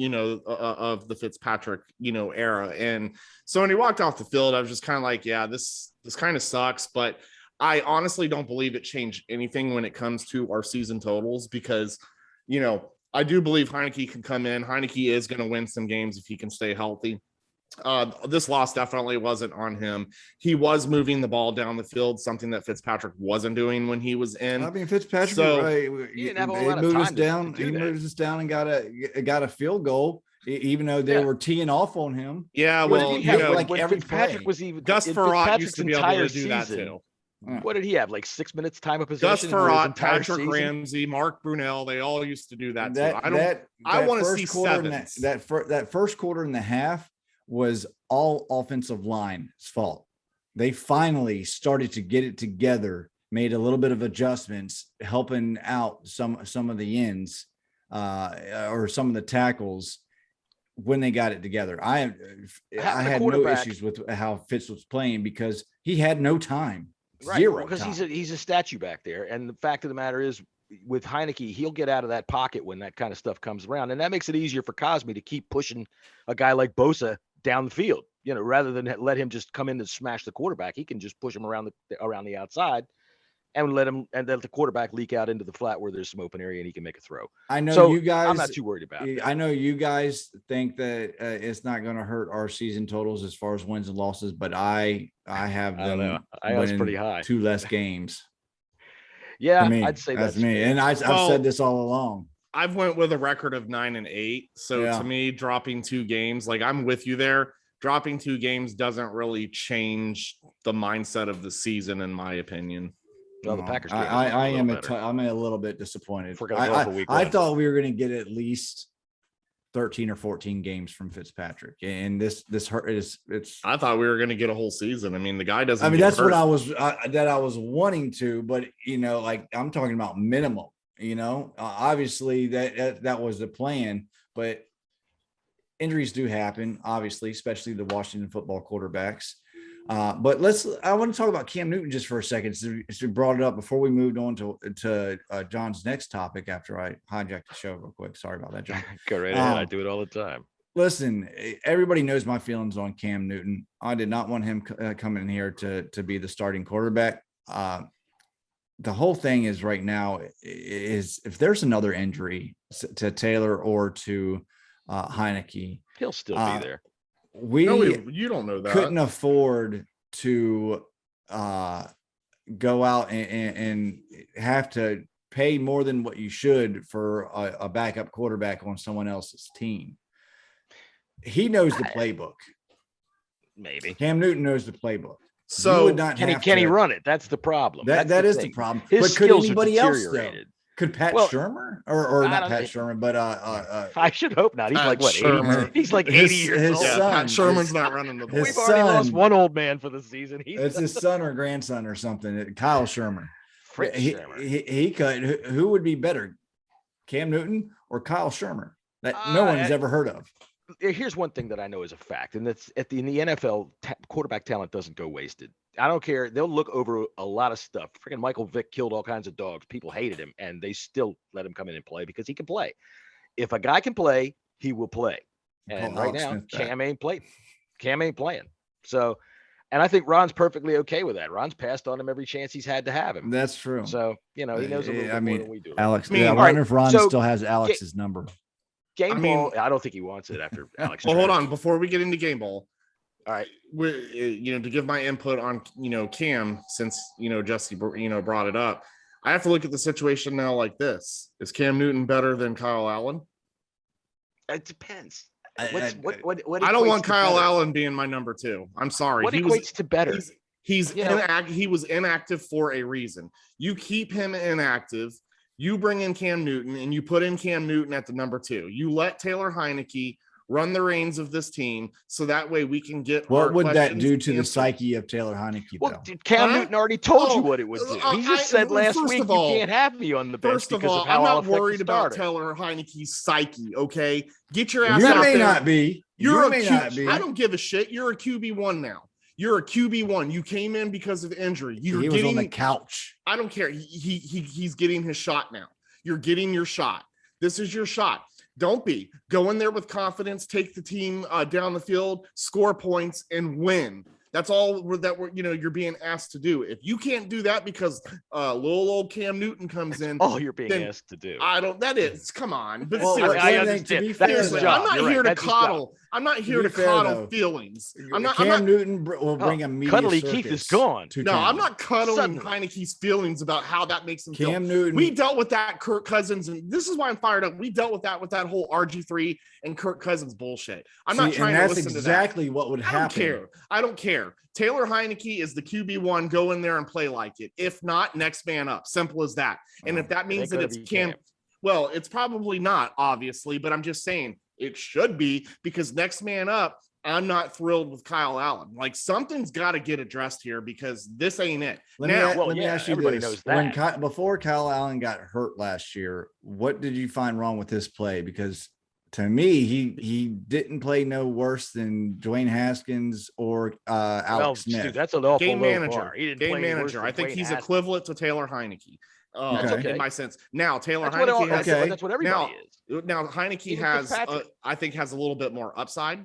of the Fitzpatrick, era. And so when he walked off the field, I was just kind of like, yeah, this kind of sucks. But I honestly don't believe it changed anything when it comes to our season totals because, I do believe Heineke can come in. Heineke is going to win some games if he can stay healthy. This loss definitely wasn't on him. He was moving the ball down the field, something that Fitzpatrick wasn't doing when he was in. I mean, Fitzpatrick, he moved us down. He moved us down and got a field goal, even though they were teeing off on him. Yeah, well, like every Fitzpatrick was even Gus Farrat used to be able to do that too. What did he have? Like 6 minutes time of possession? Gus Farrat, Patrick Ramsey, Mark Brunell, they all used to do that too. I want to see sevens. That first quarter and the half was all offensive line's fault. They finally started to get it together, made a little bit of adjustments, helping out some of the ends or some of the tackles when they got it together. I had no issues with how Fitz was playing because he had no time. Right, Zero because time. he's a statue back there. And the fact of the matter is, with Heineke, he'll get out of that pocket when that kind of stuff comes around. And that makes it easier for Cosme to keep pushing a guy like Bosa down the field, rather than let him just come in and smash the quarterback. He can just push him around the outside and let the quarterback leak out into the flat where there's some open area and he can make a throw. I know you guys, I'm not too worried about it. I know you guys think that it's not going to hurt our season totals as far as wins and losses, but I have them winning pretty high. 2 less games. Yeah, I'd say that's me. And I've said this all along. I've went with a record of 9-8. So to me, dropping 2 games, like I'm with you there. Dropping 2 games doesn't really change the mindset of the season, in my opinion. Well, the Packers. I'm a little bit disappointed. I thought we were going to get at least 13 or 14 games from Fitzpatrick, and this hurt. It's. I thought we were going to get a whole season. I mean, the guy doesn't. I mean, that's hurt. What I was wanting to, but like I'm talking about minimum. Obviously that was the plan, but injuries do happen, obviously, especially the Washington football quarterbacks. But I want to talk about Cam Newton just for a second. So we brought it up before we moved on to John's next topic after I hijacked the show real quick. Sorry about that, John. Go right ahead. I do it all the time. Listen, everybody knows my feelings on Cam Newton. I did not want him coming in here to be the starting quarterback. The whole thing is right now is if there's another injury to Taylor or to Heineke, he'll still be there. You don't know that. Couldn't afford to go out and have to pay more than what you should for a backup quarterback on someone else's team. He knows the playbook. Maybe Cam Newton knows the playbook. So you would not can he run it? That's the problem. That is the problem. His but could skills anybody are else though? deteriorated. Could Pat Shermer or not Pat Shermer, but I should hope not. He's Pat like what? Shermer. 80, he's like 80 years old. Yeah, son, Pat Sherman's not running the ball. We've already lost one old man for the season. It's his son or grandson or something. Kyle Shermer. Shermer. He could. Who would be better, Cam Newton or Kyle Shermer? That no one's ever heard of. Here's one thing that I know is a fact, and that's in the NFL, quarterback talent doesn't go wasted. I don't care. They'll look over a lot of stuff. Freaking Michael Vick killed all kinds of dogs. People hated him, and they still let him come in and play because he can play. If a guy can play, he will play. And right now, Cam ain't playing. Cam ain't playing. So, and I think Ron's perfectly okay with that. Ron's passed on him every chance he's had to have him. That's true. So, he knows a little bit more than we do. Alex, I wonder if Ron still has Alex's number. Ball, I don't think he wants it after Alex. Well, hold on. Before we get into game ball, all right, to give my input on Cam, since Jesse brought it up, I have to look at the situation now like this: is Cam Newton better than Kyle Allen? It depends. What I don't want Kyle Allen being my number 2. I'm sorry. What equates to better? He was inactive for a reason. You keep him inactive. You bring in Cam Newton and you put in Cam Newton at the number 2. You let Taylor Heineke run the reins of this team so that way we can get. What would that do to the psyche of Taylor Heineke? Well, Cam Newton already told you what it would do. He just said last week you can't have me on the bench. First of all, I'm not worried about Taylor Heineke's psyche. Okay, get your ass out there. You may not be. I don't give a shit. You're a QB1 now. You're a QB1. You came in because of injury. He was on the couch. I don't care. He's getting his shot now. You're getting your shot. This is your shot. Don't go in there with confidence, take the team down the field, score points, and win. That's all you're being asked to do. If you can't do that because little old Cam Newton comes in, all you're being asked to do. Come on. But I understand. Seriously, I'm not here to coddle. I'm not here to coddle feelings. Cam Newton will bring a media Cuddly circus. Keith is gone. No, I'm not cuddling Heineke's feelings about how that makes him feel. Cam Newton. We dealt with that, Kirk Cousins, and this is why I'm fired up. We dealt with that whole RG3 and Kirk Cousins bullshit. I'm not trying to listen to that. That's exactly what would happen. I don't care. Taylor Heineke is the QB1. Go in there and play like it. If not, next man up. Simple as that. And if that means that it's Cam, well, it's probably not, obviously, but I'm just saying it should be, because next man up, I'm not thrilled with Kyle Allen. Like, something's got to get addressed here because this ain't it. Let me ask you everybody this. Knows that. Before Kyle Allen got hurt last year, what did you find wrong with his play? Because to me, he didn't play no worse than Dwayne Haskins or Alex Smith. Dude, that's an awful game manager. Bar. He didn't game play manager. I think he's equivalent to Taylor Heineke. In my sense. Now Taylor Heineke that's what everybody is. Now Heineke has I think has a little bit more upside.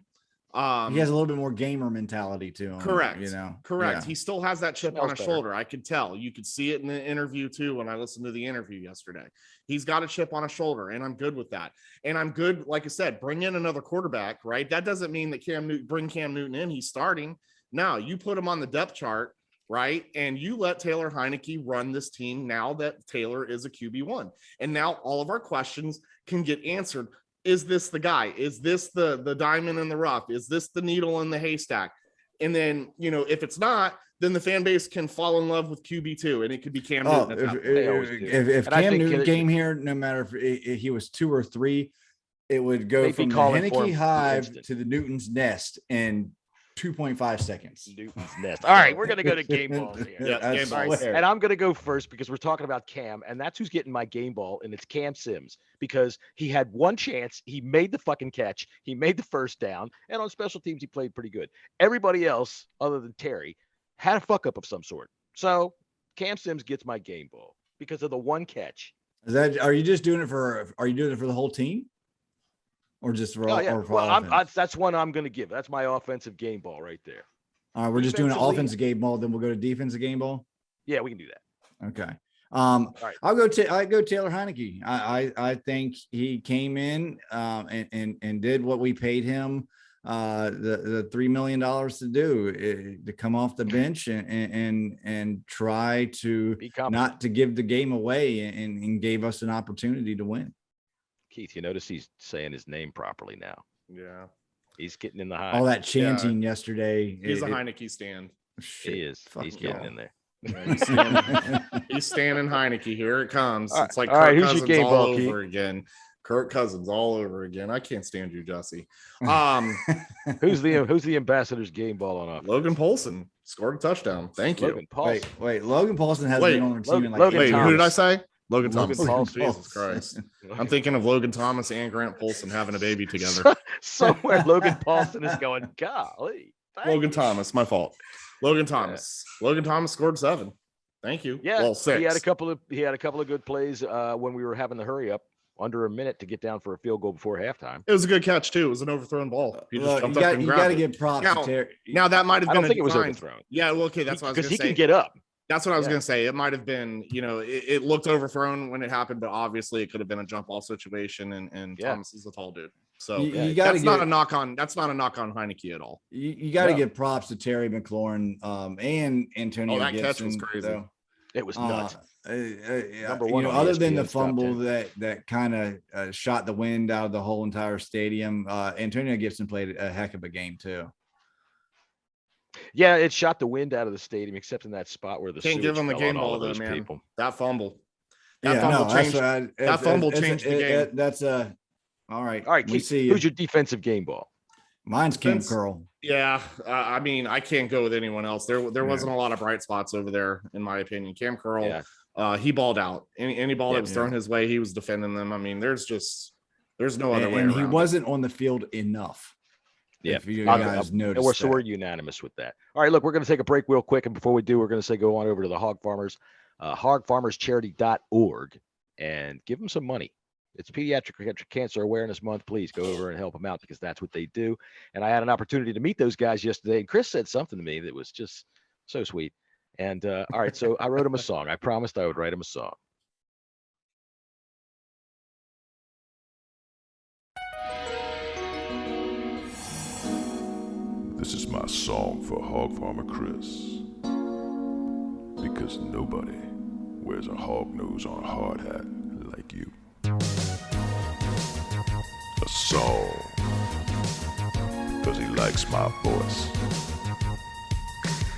He has a little bit more gamer mentality to him. Correct. Yeah. He still has that chip on his shoulder. I could tell. You could see it in the interview too when I listened to the interview yesterday. He's got a chip on his shoulder, and I'm good with that. And I'm good, like I said, bring in another quarterback, right? That doesn't mean that bring Cam Newton in. He's starting. Now you put him on the depth chart, right? And you let Taylor Heineke run this team now that Taylor is a QB1. And now all of our questions can get answered. Is this the guy? Is this the diamond in the rough? Is this the needle in the haystack? And then, if it's not, then the fan base can fall in love with QB2, and it could be Cam Newton. If Cam Newton came here, no matter if he was 2 or 3, it would go from the Heineke hive to the Newton's nest in 2.5 seconds. Newton's nest. All right, we're going to go to game balls here. Game balls. And I'm going to go first because we're talking about Cam, and that's who's getting my game ball, and it's Cam Sims, because he had one chance. He made the fucking catch. He made the first down, and on special teams, he played pretty good. Everybody else, other than Terry, had a fuck up of some sort. So Cam Sims gets my game ball because of the one catch. Are you doing it for the whole team? Or just for that's one I'm going to give. That's my offensive game ball right there. All right, we're just doing an offensive game ball. Then we'll go to defensive game ball. Yeah, we can do that. Okay. Right. I go Taylor Heineke. I think he came in and did what we paid him. the $3 million to do, to come off the bench and try to not to give the game away, and gave us an opportunity to win. Keith, you notice he's saying his name properly now. Yeah. He's getting in the high. All that chanting yesterday. He's a Heineke stand. He is. He's getting in there. Yeah, he's standing Heineke. Here it comes. It's like Kirk Cousins all over again. Kirk Cousins all over again. I can't stand you, Jesse. Who's the ambassador's game ball on offense? Logan Paulson scored a touchdown. Thank you. Logan Paulson. Wait. Logan Paulson has been on the team in like Logan wait, Thomas. who did I say? Logan Logan Thomas. Paulson. Jesus Christ. I'm thinking of Logan Thomas and Grant Paulson having a baby together. Somewhere Logan Paulson is going, golly. Logan Thomas, my fault. Logan Thomas. Logan Thomas scored 7. Thank you. Yeah, well, 6. He had a couple of good plays when we were having the hurry up under a minute to get down for a field goal before halftime. It was a good catch too. It was an overthrown ball. He just jumped up and you grabbed got to it. give props to Terry. Now that might have been. I don't think it was overthrown. Yeah, well, okay, that's what I was going to say. Because he can get up. That's what I was going to say. It might have been, it looked overthrown when it happened, but obviously it could have been a jump ball situation. And Thomas is a tall dude, so that's not a knock on Heineke at all. You got to give props to Terry McLaurin and Antonio. Oh, that Gibson, catch was crazy. though. It was nuts. Number one, other than the fumble that kind of shot the wind out of the whole entire stadium, Antonio Gibson played a heck of a game too. Yeah, it shot the wind out of the stadium, except in that spot where the can't give him the game ball though, man. People. That fumble. That fumble changed the game. That's all right. All right, Keith, who's your defensive game ball? Mine's Kim Curl. Yeah, I mean, I can't go with anyone else. There wasn't a lot of bright spots over there, in my opinion. Cam Curl, he balled out. Any ball that was thrown his way, he was defending them. I mean, there's no other way. And he wasn't on the field enough. Yeah, if you guys noticed. So we're unanimous with that. All right, look, we're going to take a break real quick, and before we do, we're going to say go on over to the Hog Farmers, hogfarmerscharity.org, and give them some money. It's Pediatric Cancer Awareness Month. Please go over and help them out because that's what they do. And I had an opportunity to meet those guys yesterday, and Chris said something to me that was just so sweet. And all right, so I wrote him a song. I promised I would write him a song. This is my song for Hog Farmer Chris. Because nobody wears a hog nose on a hard hat like you. A song because he likes my voice.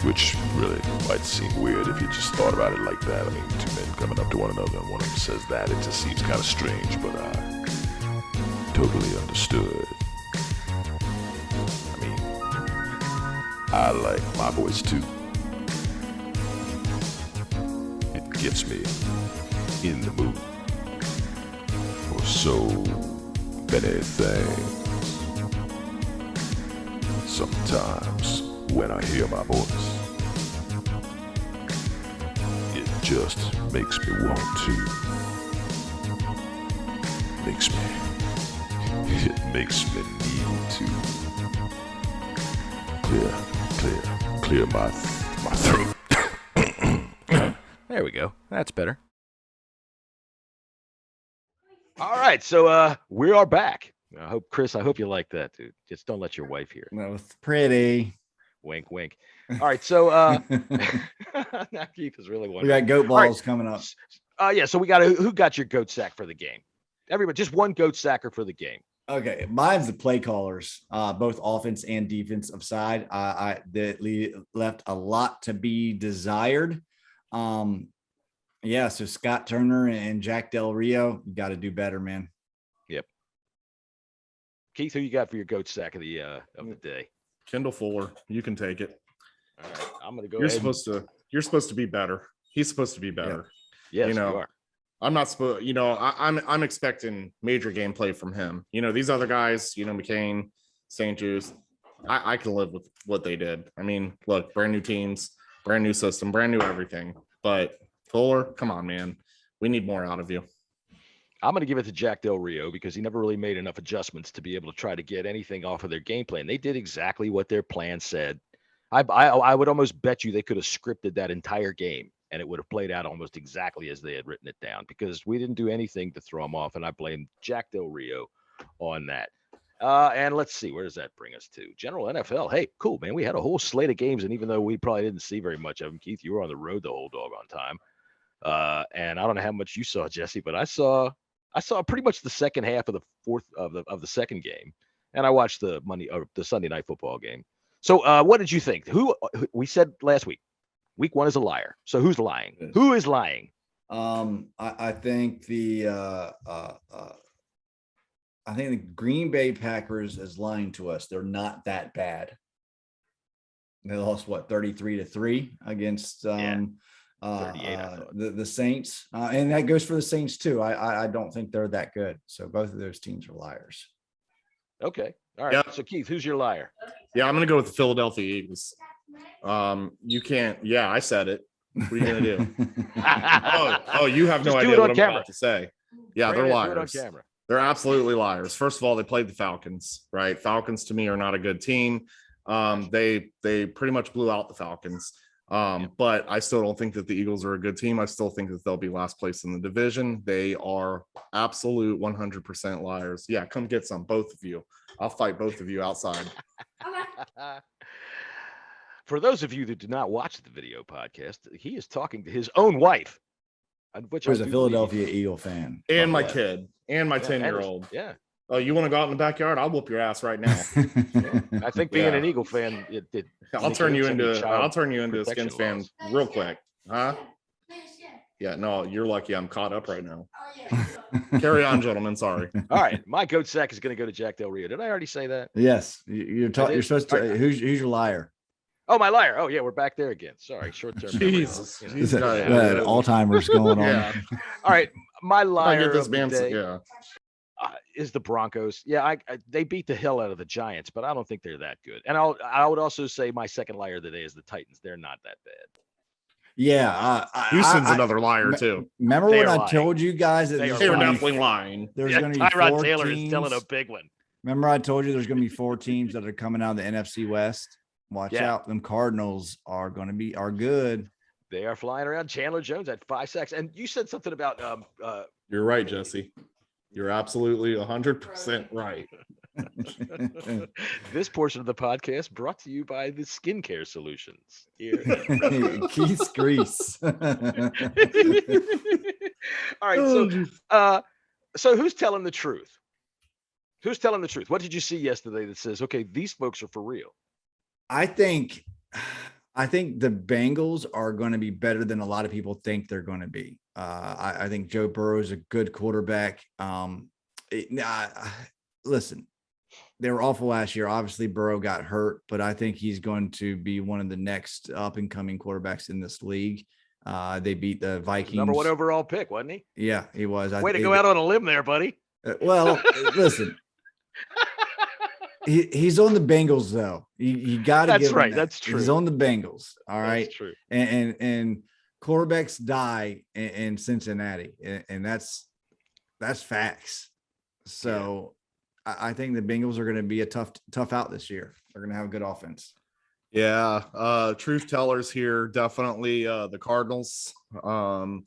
Which really might seem weird if you just thought about it like that. I mean, two men coming up to one another and one of them says that. It just seems kind of strange, but I totally understood. I mean, I like my voice too. It gets me in the mood for so many things. Sometimes when I hear my voice, it just makes me want to. It makes me need to clear my throat. There we go. That's better. All right, so we are back. I hope you like that, dude. Just don't let your wife hear it. That was pretty. Wink, wink. All right, so now Keith is really wondering. We got goat balls coming up. Yeah, so we got who got your goat sack for the game? Everybody, just one goat sacker for the game. Okay, mine's the play callers, both offense and defensive side. That left a lot to be desired. Yeah, so Scott Turner and Jack Del Rio, you got to do better, man. Yep. Keith, who you got for your goat sack of the day? Kendall Fuller, you can take it. All right, I'm gonna go. You're supposed to be better. He's supposed to be better. Yeah. Yes, you are. I'm not supposed. I'm expecting major gameplay from him. These other guys. McCain, St. Juice. I can live with what they did. I mean, look, brand new teams, brand new system, brand new everything. But Fuller, come on, man, we need more out of you. I'm going to give it to Jack Del Rio because he never really made enough adjustments to be able to try to get anything off of their game plan. They did exactly what their plan said. I would almost bet you they could have scripted that entire game and it would have played out almost exactly as they had written it down because we didn't do anything to throw them off. And I blame Jack Del Rio on that. And let's see, where does that bring us to? General NFL. Hey, cool, man. We had a whole slate of games, and even though we probably didn't see very much of them, Keith, you were on the road the whole doggone time. And I don't know how much you saw, Jesse, but I saw pretty much the second half of the fourth of the second game, and I watched the Sunday night football game. So, what did you think? Who we said last week? Week 1 is a liar. So who's lying? Who is lying? I think the Green Bay Packers is lying to us. They're not that bad. They lost 33-3 against 38, the Saints, and that goes for the Saints too. I don't think they're that good. So both of those teams are liars. Okay, all right. Yep. So Keith, who's your liar? Yeah, I'm gonna go with the Philadelphia Eagles. You can't. Yeah, I said it. What are you gonna do? You have no Just do idea it what on I'm camera. about to say. Yeah, Brandon, they're do it on liars. camera. They're absolutely liars. First of all, they played the Falcons, right? Falcons to me are not a good team. They pretty much blew out the Falcons. But I still don't think that the Eagles are a good team. I still think that they'll be last place in the division. They are absolute 100% liars. Yeah, come get some, both of you. I'll fight both of you outside. For those of you that do not watch the video podcast, he is talking to his own wife, which Who's I a do Philadelphia believe. Eagle fan. And my yeah. kid and my Yeah, 10-year-old. Yeah, Oh, you want to go out in the backyard? I'll whoop your ass right now. I think being Yeah. an Eagle fan, it I'll turn you into a protection Skins fan laws. real quick. Huh? Yeah, no, you're lucky I'm caught up right now. Carry on, gentlemen. Sorry. All right, my goat sack is going to go to Jack Del Rio. Did I already say that? Yes, you're supposed to. All right. Who's your liar? Oh, my liar. Oh, yeah, we're back there again. Sorry, short-term memory Jesus. loss, Is He's that, got- Alzheimer's going on? Yeah. All right, my I liar get this of the man. day Yeah. is the Broncos. Yeah, they beat the hell out of the Giants, but I don't think they're that good. And I would also say my second liar of the day is the Titans. They're not that bad. Yeah, Houston's another liar too. Remember They when are I lying. told you guys that They there's are They were gonna be- definitely lying. there's Yeah, going to be Tyrod 4 Taylor teams. is telling a big one. Remember I told you there's going to be 4 teams that are coming out of the NFC West. Watch Yeah. out, them Cardinals are good. They are flying around. Chandler Jones at 5 sacks. And you said something about You're right, Jesse. You're absolutely 100% right. this portion of the podcast brought to you by the skincare solutions. Here. Keith's Grease. All right, so who's telling the truth? Who's telling the truth? What did you see yesterday that says, okay, these folks are for real? I think the Bengals are going to be better than a lot of people think they're going to be. I think Joe Burrow is a good quarterback. Listen, they were awful last year. Obviously, Burrow got hurt, but I think he's going to be one of the next up and coming quarterbacks in this league. They beat the Vikings. Number 1 overall pick, wasn't he? Yeah, he was. Way to go out on a limb there, buddy. Well, listen. He's on the Bengals though. You got to. That's give him right. that. That's true. He's on the Bengals. All right. That's true. And quarterbacks die in Cincinnati, and that's facts. So I think the Bengals are going to be a tough out this year. They're going to have a good offense. Yeah. Truth tellers here. Definitely the Cardinals. The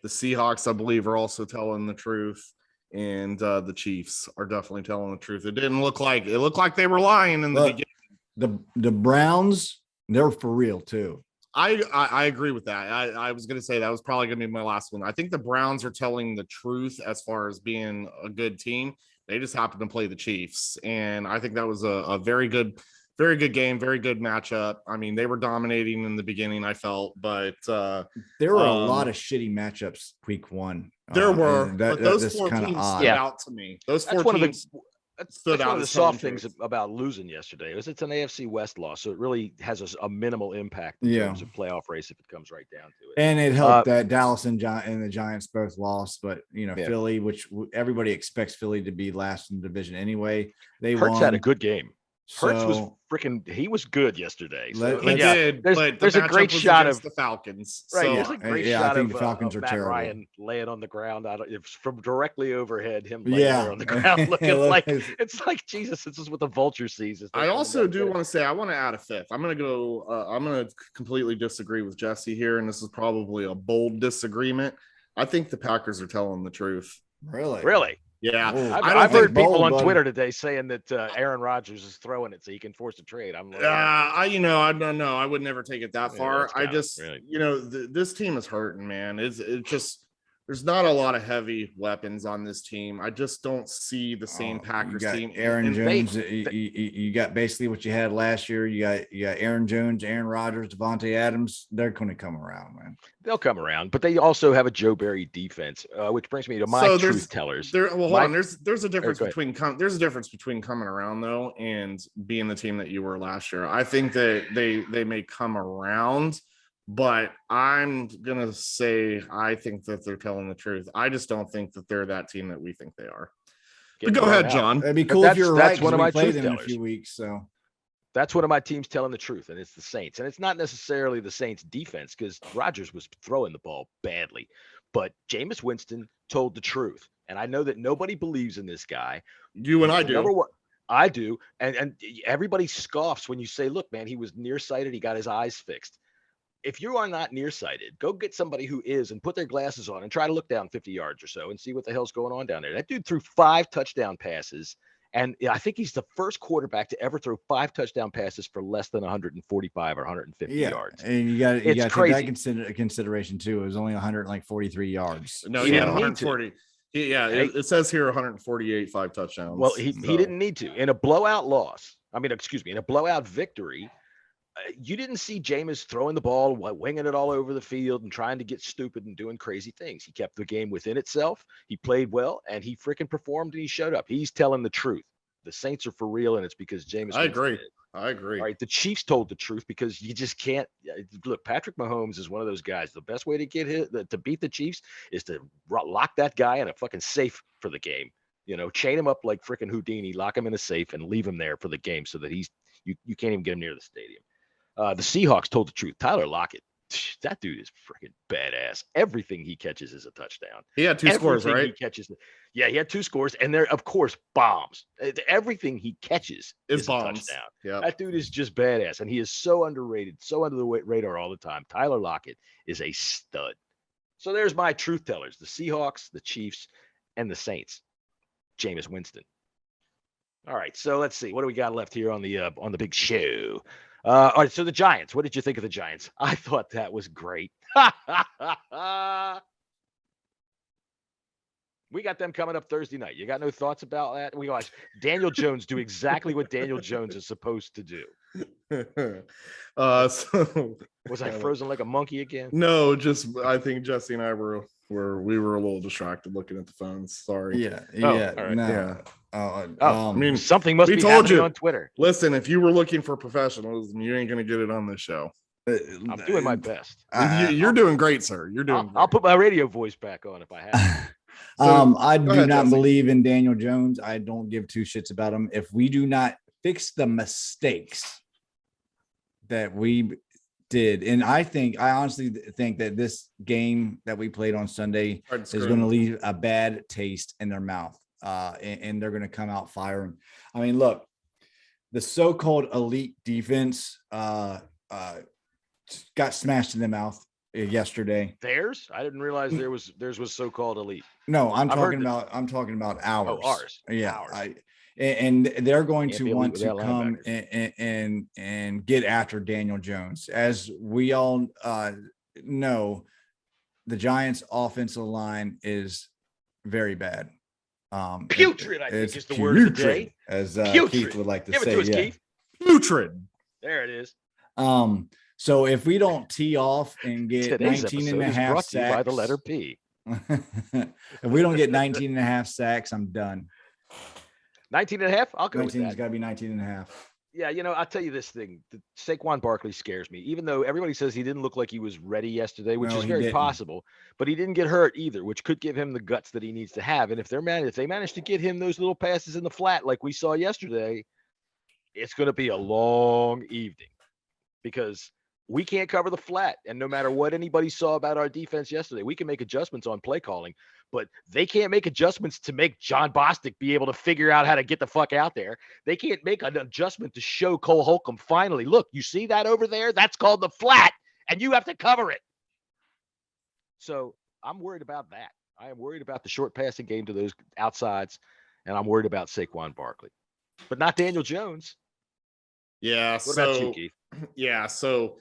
Seahawks, I believe, are also telling the truth. And the Chiefs are definitely telling the truth. It looked like they were lying in the beginning. The Browns, they're for real too. I agree with that. I was going to say that was probably going to be my last one. I think the Browns are telling the truth as far as being a good team. They just happened to play the Chiefs, and I think that was a very good game, very good matchup. I mean, they were dominating in the beginning, I felt, but there were a lot of shitty matchups week 1. There were, but those 4 teams odd. stood out to me. Those 4 teams. That's stood one out of the as telling soft things truth. about losing yesterday. It's an AFC West loss, so it really has a minimal impact in terms of playoff race if it comes right down to it. And it helped that Dallas and the Giants both lost, but Philly, which everybody expects Philly to be last in the division anyway. Hurts won. had a good game. Hurts was So- he was good yesterday. So, He did, but there's the a great matchup was shot against of the Falcons. Right, So, there's a great yeah, I shot think of the Falcons of are Matt terrible. Ryan laying on the ground. It's from directly overhead, him laying there on the ground, It looking like looks- it's like Jesus. This is what the vulture sees. I also do want to say I want to add a fifth. I'm going to completely disagree with Jesse here, and this is probably a bold disagreement. I think the Packers are telling the truth. Really? Yeah, I've heard people bold, on buddy. Twitter today saying that Aaron Rodgers is throwing it so he can force a trade. I'm like, I don't know. I would never take it that far. I just, really. This team is hurting, man. It's just there's not a lot of heavy weapons on this team. I just don't see the same Packers you got team. Aaron And Jones. You got basically what you had last year. You got Aaron Jones, Aaron Rodgers, Devontae Adams. They're going to come around, man. They'll come around, but they also have a Joe Barry defense, which brings me to my truth tellers. Hold on. There's a difference between coming around though and being the team that you were last year. I think that they may come around, but I'm gonna say I think that they're telling the truth. I just don't think that they're that team that we think they are. But go ahead, John. It'd be cool if you're right. That's one of my truth them in a tellers. few weeks, so. That's one of my teams telling the truth, and it's the Saints. And it's not necessarily the Saints defense because Rodgers was throwing the ball badly, but Jameis Winston told the truth. And I know that nobody believes in this guy. You and I do. Number one, I do. And everybody scoffs when you say, look, man, he was nearsighted. He got his eyes fixed. If you are not nearsighted, go get somebody who is and put their glasses on and try to look down 50 yards or so and see what the hell's going on down there. That dude threw 5 touchdown passes. And I think he's the first quarterback to ever throw 5 touchdown passes for less than 145 or 150 yards. And you got to take that consideration too. It was only 143 yards. No, he had 140. It says here 148, 5 touchdowns. Well, he didn't need to. In a blowout loss, in a blowout victory, you didn't see Jameis throwing the ball, winging it all over the field and trying to get stupid and doing crazy things. He kept the game within itself. He played well, and he freaking performed, and he showed up. He's telling the truth. The Saints are for real, and it's because Jameis. I agree. All right, the Chiefs told the truth because you just can't look. Patrick Mahomes is one of those guys. The best way to to beat the Chiefs is to lock that guy in a fucking safe for the game. Chain him up like freaking Houdini, lock him in a safe, and leave him there for the game so that you can't even get him near the stadium. The Seahawks told the truth. Tyler Lockett, that dude is freaking badass. Everything he catches is a touchdown. He had 2 scores, right? He catches, he had 2 scores, and they're of course bombs. Everything he catches is bombs. A touchdown. Yep. That dude is just badass, and he is so underrated, so under the radar all the time. Tyler Lockett is a stud. So there's my truth tellers: the Seahawks, the Chiefs, and the Saints. Jameis Winston. All right, so let's see what do we got left here on the big show. All right, so the Giants. What did you think of the Giants? I thought that was great. We got them coming up Thursday night. You got no thoughts about that? We watch Daniel Jones do exactly what Daniel Jones is supposed to do. Was I frozen like a monkey again? No, just I think Jesse and I were a little distracted looking at the phones. Sorry. Yeah. Right. No. I mean, something must be happening on Twitter. Listen, if you were looking for professionalism, you ain't gonna get it on this show. I'm doing my best. You're doing great, sir. You're doing. I'll put my radio voice back on if I have. I do not believe in Daniel Jones. I don't give 2 shits about him. If we do not fix the mistakes that we did, and I honestly think that this game that we played on Sunday is going to leave a bad taste in their mouth, and they're going to come out firing. I mean, look, the so-called elite defense got smashed in the mouth yesterday. Theirs? I didn't realize theirs was so-called elite. No, I'm talking about ours. Oh, ours. Yeah, ours. And they're going to want to come and get after Daniel Jones. As we all know, the Giants' offensive line is very bad. Putrid, I think is the word of the day. As Keith would like to Give say. It to us, Keith. Putrid. There it is. So if we don't tee off and get Today's 19 and a half sacks by the letter P. If we don't get 19 and a half sacks, I'm done. 19 and a half? I'll go with that. 19's got to be 19 and a half. Yeah, I'll tell you this thing. Saquon Barkley scares me, even though everybody says he didn't look like he was ready yesterday, which is very possible. But he didn't get hurt either, which could give him the guts that he needs to have. And if they manage to get him those little passes in the flat like we saw yesterday, it's going to be a long evening because we can't cover the flat. And no matter what anybody saw about our defense yesterday, we can make adjustments on play calling, but they can't make adjustments to make John Bostic be able to figure out how to get the fuck out there. They can't make an adjustment to show Cole Holcomb finally, look, you see that over there? That's called the flat, and you have to cover it. So I'm worried about that. I am worried about the short passing game to those outsides, and I'm worried about Saquon Barkley, but not Daniel Jones. Yeah. What about you, Keith? Yeah. So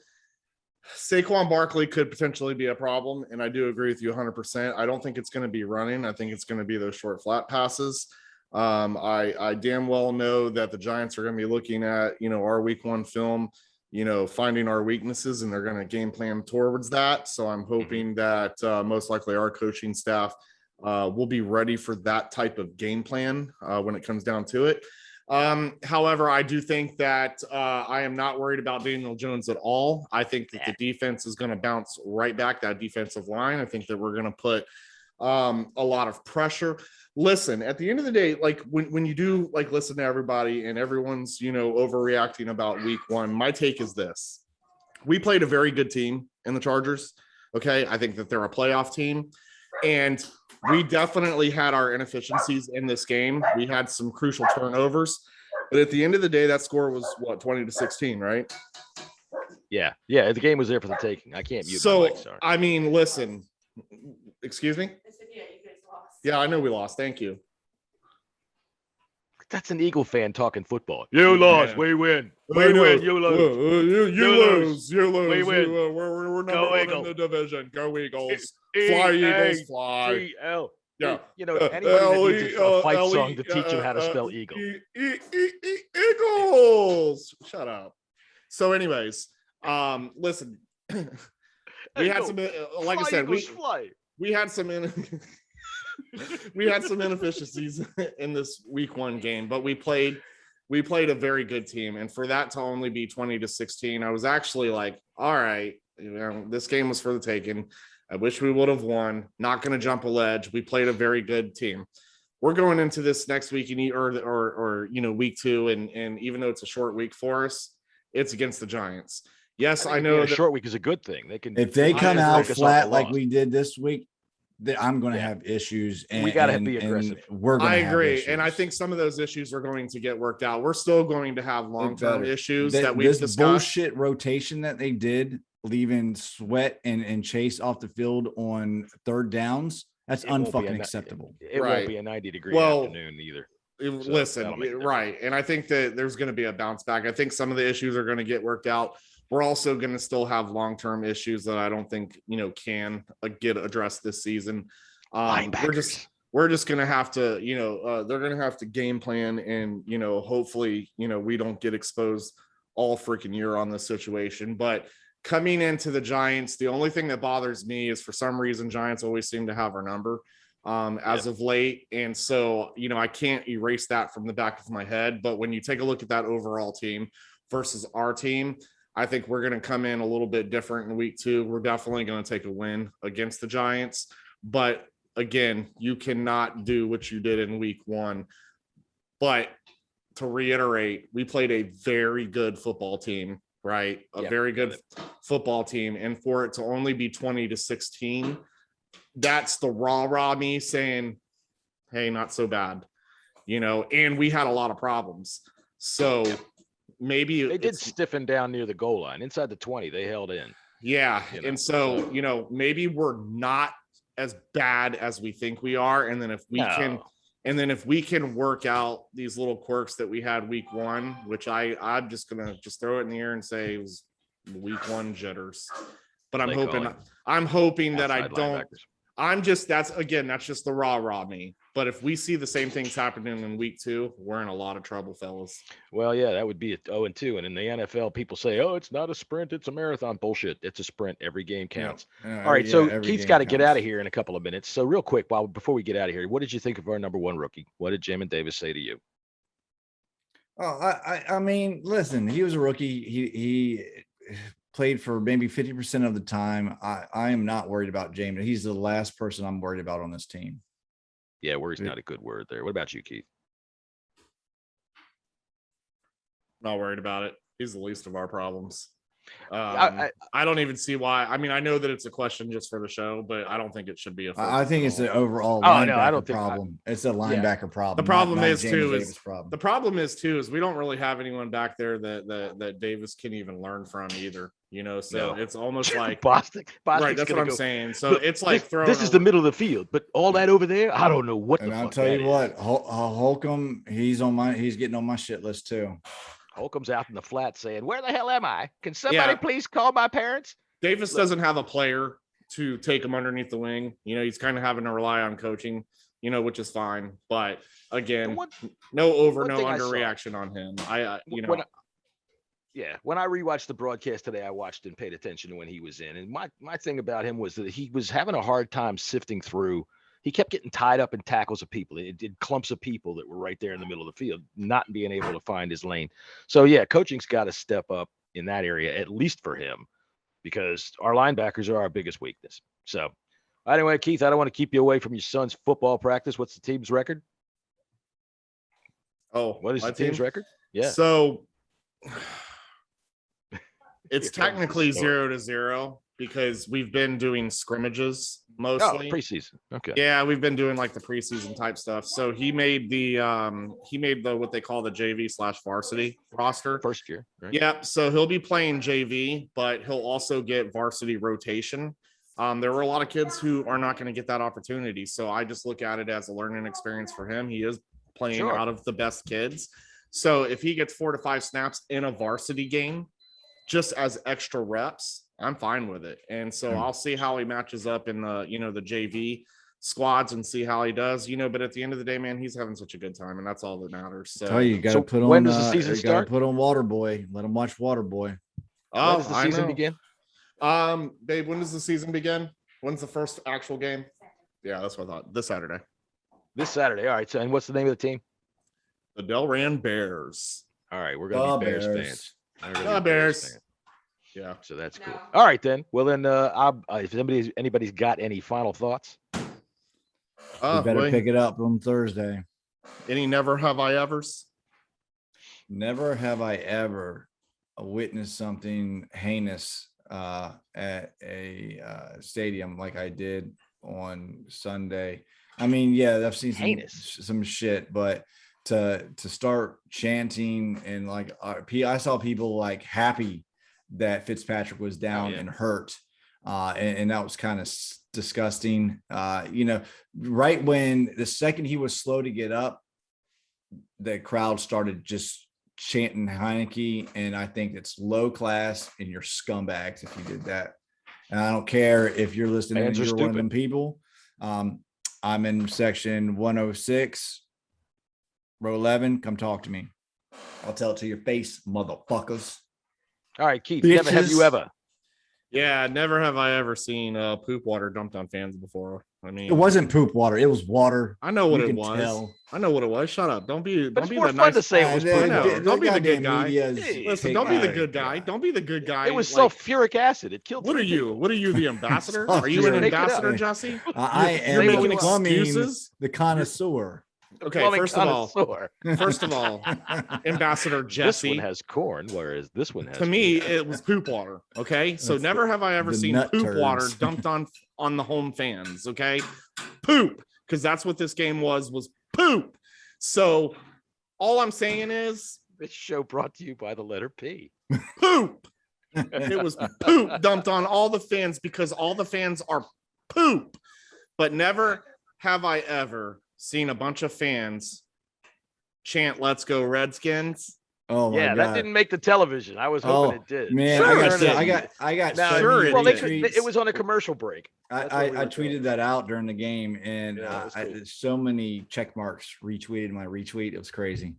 Saquon Barkley could potentially be a problem, and I do agree with you 100%. I don't think it's going to be running. I think it's going to be those short flat passes. I damn well know that the Giants are going to be looking at, our week 1 film, finding our weaknesses, and they're going to game plan towards that. So I'm hoping that most likely our coaching staff will be ready for that type of game plan when it comes down to it. However, I do think that I am not worried about Daniel Jones at all. I think that the defense is going to bounce right back, that defensive line. I think that we're going to put a lot of pressure. Listen, at the end of the day, like when you do like listen to everybody and everyone's, overreacting about week 1, my take is this. We played a very good team in the Chargers. Okay. I think that they're a playoff team, and we definitely had our inefficiencies in this game. We had some crucial turnovers, but at the end of the day, that score was what, 20-16, right? Yeah. The game was there for the taking. I can't mute my mic, sorry. I mean, listen, excuse me? Yeah, I know we lost. Thank you. That's an Eagle fan talking football. You lost, we win. We win, you lose. You lose. You lose. We win. We're number 1 in the division. Go Eagles. Fly Eagles, fly. E-A-G-L. Yeah. Anybody that needs a fight song to teach him how to spell eagle. Eagles. Shut up. So anyways, listen, we had some, like I said, we had some we had some inefficiencies in this week 1 game, but we played a very good team. And for that to only be 20-16, I was actually like, all right, this game was for the taking. I wish we would have won. Not going to jump a ledge. We played a very good team. We're going into this next week or week 2. And even though it's a short week for us, it's against the Giants. Yes, I know a short week is a good thing. If they come out flat like we did this week, I'm going to have issues, and we got to be aggressive. I agree, and I think some of those issues are going to get worked out. We're still going to have long-term issues that we've discussed. Bullshit rotation that they did, leaving Sweat and Chase off the field on 3rd downs, that's unfucking acceptable. It won't be a 90-degree afternoon either. Listen, right, and I think that there's going to be a bounce back. I think some of the issues are going to get worked out. We're also going to still have long-term issues that I don't think, can get addressed this season. We're just going to have to, they're going to have to game plan, and, hopefully, we don't get exposed all freaking year on this situation. But coming into the Giants, the only thing that bothers me is for some reason, Giants always seem to have our number as of late. And so, I can't erase that from the back of my head. But when you take a look at that overall team versus our team, I think we're going to come in a little bit different in week 2. We're definitely going to take a win against the Giants. But again, you cannot do what you did in week 1. But to reiterate, we played a very good football team, right? A very good football team. And for it to only be 20-16, that's the rah me saying, hey, not so bad, and we had a lot of problems. So maybe they did stiffen down near the goal line. Inside the 20, they held in. Yeah. And so, maybe we're not as bad as we think we are. And then if we can work out these little quirks that we had week 1, which I'm just going to throw it in the air and say it was week 1 jitters. But I'm hoping that I don't. That's just the rah me. But if we see the same things happening in week 2, we're in a lot of trouble, fellas. Well, yeah, that would be a 0-2. And in the NFL, people say, oh, it's not a sprint, it's a marathon. Bullshit. It's a sprint. Every game counts. All right. So Keith's got to get out of here in a couple of minutes. So real quick, before we get out of here, what did you think of our number 1 rookie? What did Jamin Davis say to you? Oh, I mean, listen, he was a rookie. He played for maybe 50% of the time. I am not worried about Jamin. He's the last person I'm worried about on this team. Yeah, worry's not a good word there. What about you, Keith? Not worried about it. He's the least of our problems. I don't even see why. I mean, I know that it's a question just for the show, but I don't think it should be a first. I think it's an overall I don't think problem. It's a linebacker problem. The problem not is James too Davis is problem. the problem is too is we don't really have anyone back there that Davis can even learn from either. You know, so it's almost like Bostic. Right, that's what I'm saying. So it's like throwing. This is the middle of the field, but all that over there, I don't know what. And the I'll fuck tell that you what, Holcomb, he's getting on my shit list too. Holcomb's out in the flat saying, "Where the hell am I? Can somebody please call my parents?" Davis doesn't have a player to take him underneath the wing. You know, he's kind of having to rely on coaching, you know, which is fine. But again, no underreaction on him. When I rewatched the broadcast today, I watched and paid attention to when he was in. And my thing about him was that he was having a hard time sifting through. He kept getting tied up in tackles of people. It did clumps of people that were right there in the middle of the field, not being able to find his lane. So, yeah, coaching's got to step up in that area, at least for him, because our linebackers are our biggest weakness. So, anyway, Keith, I don't want to keep you away from your son's football practice. What's the team's record? Oh, what is the team's record? Yeah. So, it's technically 0-0 because we've been doing scrimmages mostly. Preseason. Okay. Yeah, we've been doing like the preseason type stuff. So he made the what they call the JV/varsity roster. First year. Right? Yep. So he'll be playing JV, but he'll also get varsity rotation. There were a lot of kids who are not going to get that opportunity. So I just look at it as a learning experience for him. He is playing out of the best kids. So if he gets 4 to 5 snaps in a varsity game, just as extra reps, I'm fine with it. And so I'll see how he matches up in the, the JV squads and see how he does, but at the end of the day, man, he's having such a good time and that's all that matters. So you got to put on, when does the season start? Put on Waterboy. Let him watch Waterboy. Oh, when does the season begin? Babe, when does the season begin? When's the first actual game? Yeah, that's what I thought. This Saturday. All right. So, and what's the name of the team? The Delran Bears. All right. We're going to be Bears fans. The Bears. Yeah. So that's cool. All right, then. Well, then, if anybody's got any final thoughts, you better pick it up on Thursday. Any never have I evers? Never have I ever witnessed something heinous at a stadium like I did on Sunday. I mean, yeah, I've seen some shit, but to start chanting and I saw people like happy that Fitzpatrick was down and hurt. And that was kind of disgusting. Right when the second he was slow to get up, the crowd started just chanting Heineke. And I think it's low class and you're scumbags if you did that. And I don't care if you're listening and you're one of them people. I'm in section 106, row 11. Come talk to me. I'll tell it to your face, motherfuckers. All right, Keith, never have you ever. Yeah, never have I ever seen poop water dumped on fans before. I mean, it wasn't poop water; it was water. I know what it was. I know what it was. Shut up! Don't be the nice to say it was poop. Don't be the good guy. Listen, don't be the good guy. Don't be the good guy. It was sulfuric acid. It killed. What are you? What are you, the ambassador? Are you an ambassador, Jesse? I am. You're making excuses. The connoisseur. Okay, first of all, Ambassador Jesse. This one has corn, whereas this one has. To me, it was poop water. Okay, so never have I ever seen poop water dumped on the home fans. Okay, poop, because that's what this game was poop. So all I'm saying is this show brought to you by the letter P. Poop. It was poop dumped on all the fans because all the fans are poop. But never have I ever seen a bunch of fans chant "Let's go Redskins." Oh my God. That didn't make the television. I was hoping it did. Man, sure I got it was on a commercial break. I tweeted that out during the game, and cool. So many check marks retweeted my retweet. It was crazy.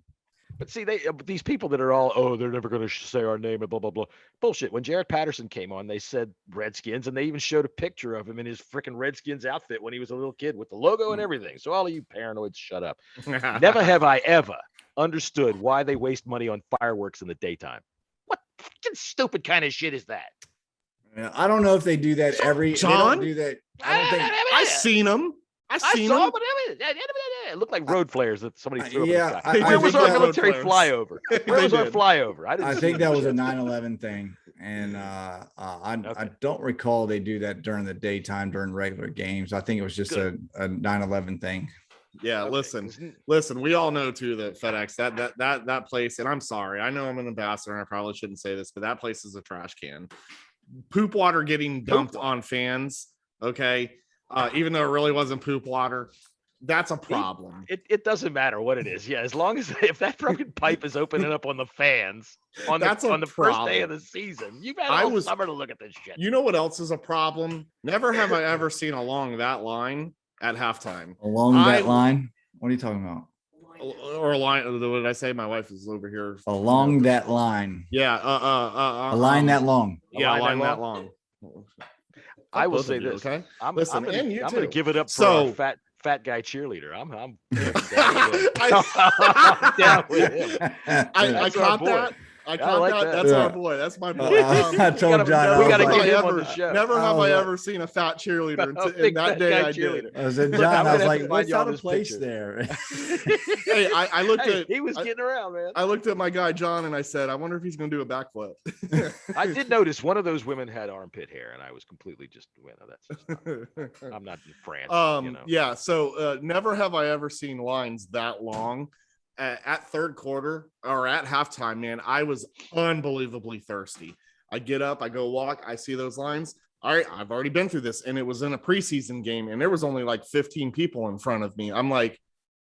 But see, these people that are all, they're never going to say our name and blah, blah, blah. Bullshit. When Jared Patterson came on, they said Redskins, and they even showed a picture of him in his freaking Redskins outfit when he was a little kid with the logo and everything. So all of you paranoids, shut up. Never have I ever understood why they waste money on fireworks in the daytime. What fucking stupid kind of shit is that? Yeah, I don't know if they do that John? They don't do that. I don't think I've seen them. I seen them. Yeah, it looked like road flares that somebody threw yeah, up in the sky. I Where was think our that- military Road flyover? flares. Where was They our did. flyover? I see think that was a shit. 9/11 thing, and I don't recall they do that during the daytime during regular games. I think it was just a 9/11 thing. Yeah, Okay. listen. We all know too that FedEx that place, and I'm sorry, I know I'm an ambassador, and I probably shouldn't say this, but that place is a trash can. Poop water getting dumped on fans. Okay, even though it really wasn't poop water, that's a problem. It doesn't matter what it is. Yeah, as long as if that broken pipe is opening up on the fans on That's a the first day of problem. the season, you've had I all was- summer to look at this shit. You know what else is a problem? Never have I ever seen along that line at halftime. Along that line, what are you talking about? Or a line. What did I say? My wife is over here. Along that line, Yeah. a line that long. Yeah, line a line that that long. I will Both say of you, this. okay. I'm Listen, gonna, and you I'm gonna too. give it up for So- our fat guy cheerleader. I'm down with him. I That's our caught boy. that. I caught like that. that. That's Yeah. our boy. That's my boy. I told John, we I gotta was get like, him on the show. Never have I like- ever seen a fat cheerleader. Oh, And big that fat day guy I did. cheerleader. I said, Look, John, I'm I was gonna have like, to what's find you all out of this place picture. there? Hey, I looked Hey, at. he was getting around, man. I looked at my guy John and I said, I wonder if he's going to do a backflip. I did notice one of those women had armpit hair, and I was completely just, well, no, that's just not, I'm not in France. You know. Yeah. So never have I ever seen lines that long at third quarter or at halftime. Man, I was unbelievably thirsty. I get up, I go walk, I see those lines. All right, I've already been through this, and it was in a preseason game, and there was only like 15 people in front of me. I'm like,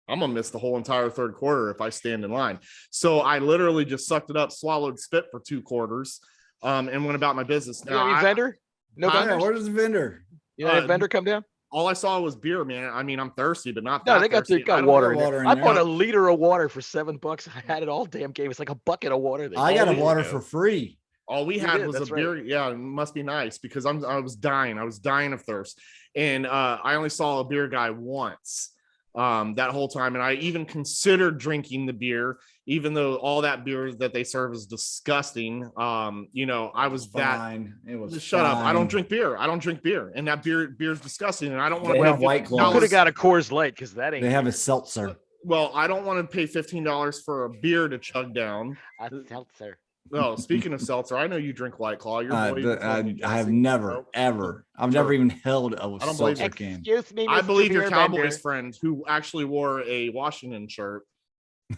I'm gonna miss the whole entire third quarter if I stand in line. So I literally just sucked it up, swallowed spit for 2 quarters, and went about my business. You have any vendor? No Huh? Yeah, vendors? where's the vendor? You know, any vendor come down? all I saw was beer, man. I mean, I'm thirsty, but not No, that they got thirsty. I don't- water in water there. in I there. bought a liter of water for $7. I had it all damn game. It's like a bucket of water. I got a There you water go. for free. All we You had did, was a that's beer. right. Yeah, it must be nice because I was dying. I was dying of thirst, and I only saw a beer guy once that whole time, and I even considered drinking the beer, even though all that beer that they serve is disgusting. You know, I was that. Fine. It was Shut up! I don't fine. drink beer. I don't drink beer, and that beer's disgusting, and I don't want They to have pay White You Claws. could have got a Coors Light because that ain't. They have a seltzer. Well, I don't want to pay $15 for a beer to chug down. a seltzer. No, speaking of seltzer, I know you drink White Claw. Your boy even told me, I have Jesse. never, Oh, ever. I've Sure. never even held a don't believe seltzer you. can. Excuse me, I Mr. believe your Beer Cowboys Vendor. friend who actually wore a Washington shirt.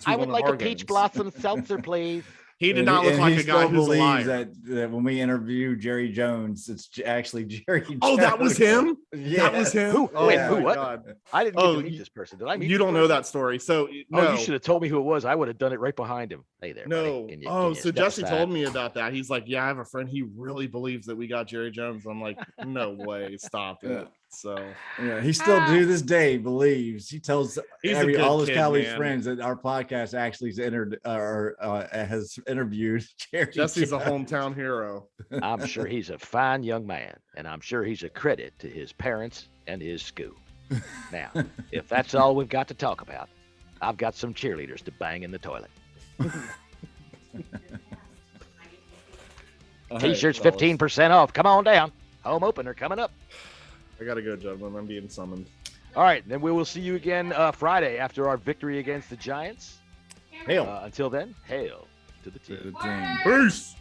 to I one would of like our a peach games. blossom seltzer, please. He did And not look and like he a guy still who's a believes liar. that when we interview Jerry Jones, it's actually Jerry Jones. Oh, that was him? Yeah. That was him? Who? Oh, Wait, my who? What? God. I didn't get Oh, to meet this person. Did I meet You this don't know person? that story. So, no. Oh, you should have told me who it was. I would have done it right behind him. Hey there, No. buddy. Can you Oh, so step Jesse aside? told me about that. He's like, yeah, I have a friend. He really believes that we got Jerry Jones. I'm like, no way. Stop it. Yeah. So Yeah, he still to this day believes. He tells He's a good all his kid, Cowboys man. friends that our podcast actually has interviewed Jerry. Jesse's a Jones. hometown hero. I'm sure he's a fine young man, and I'm sure he's a credit to his parents and his school. Now, if that's all we've got to talk about, I've got some cheerleaders to bang in the toilet. All right, T-shirts fellas. 15% off. Come on down. Home opener coming up. I got to go, gentlemen. I'm being summoned. All right, then we will see you again Friday after our victory against the Giants. Hail Until then, hail to the to team. the team. Peace.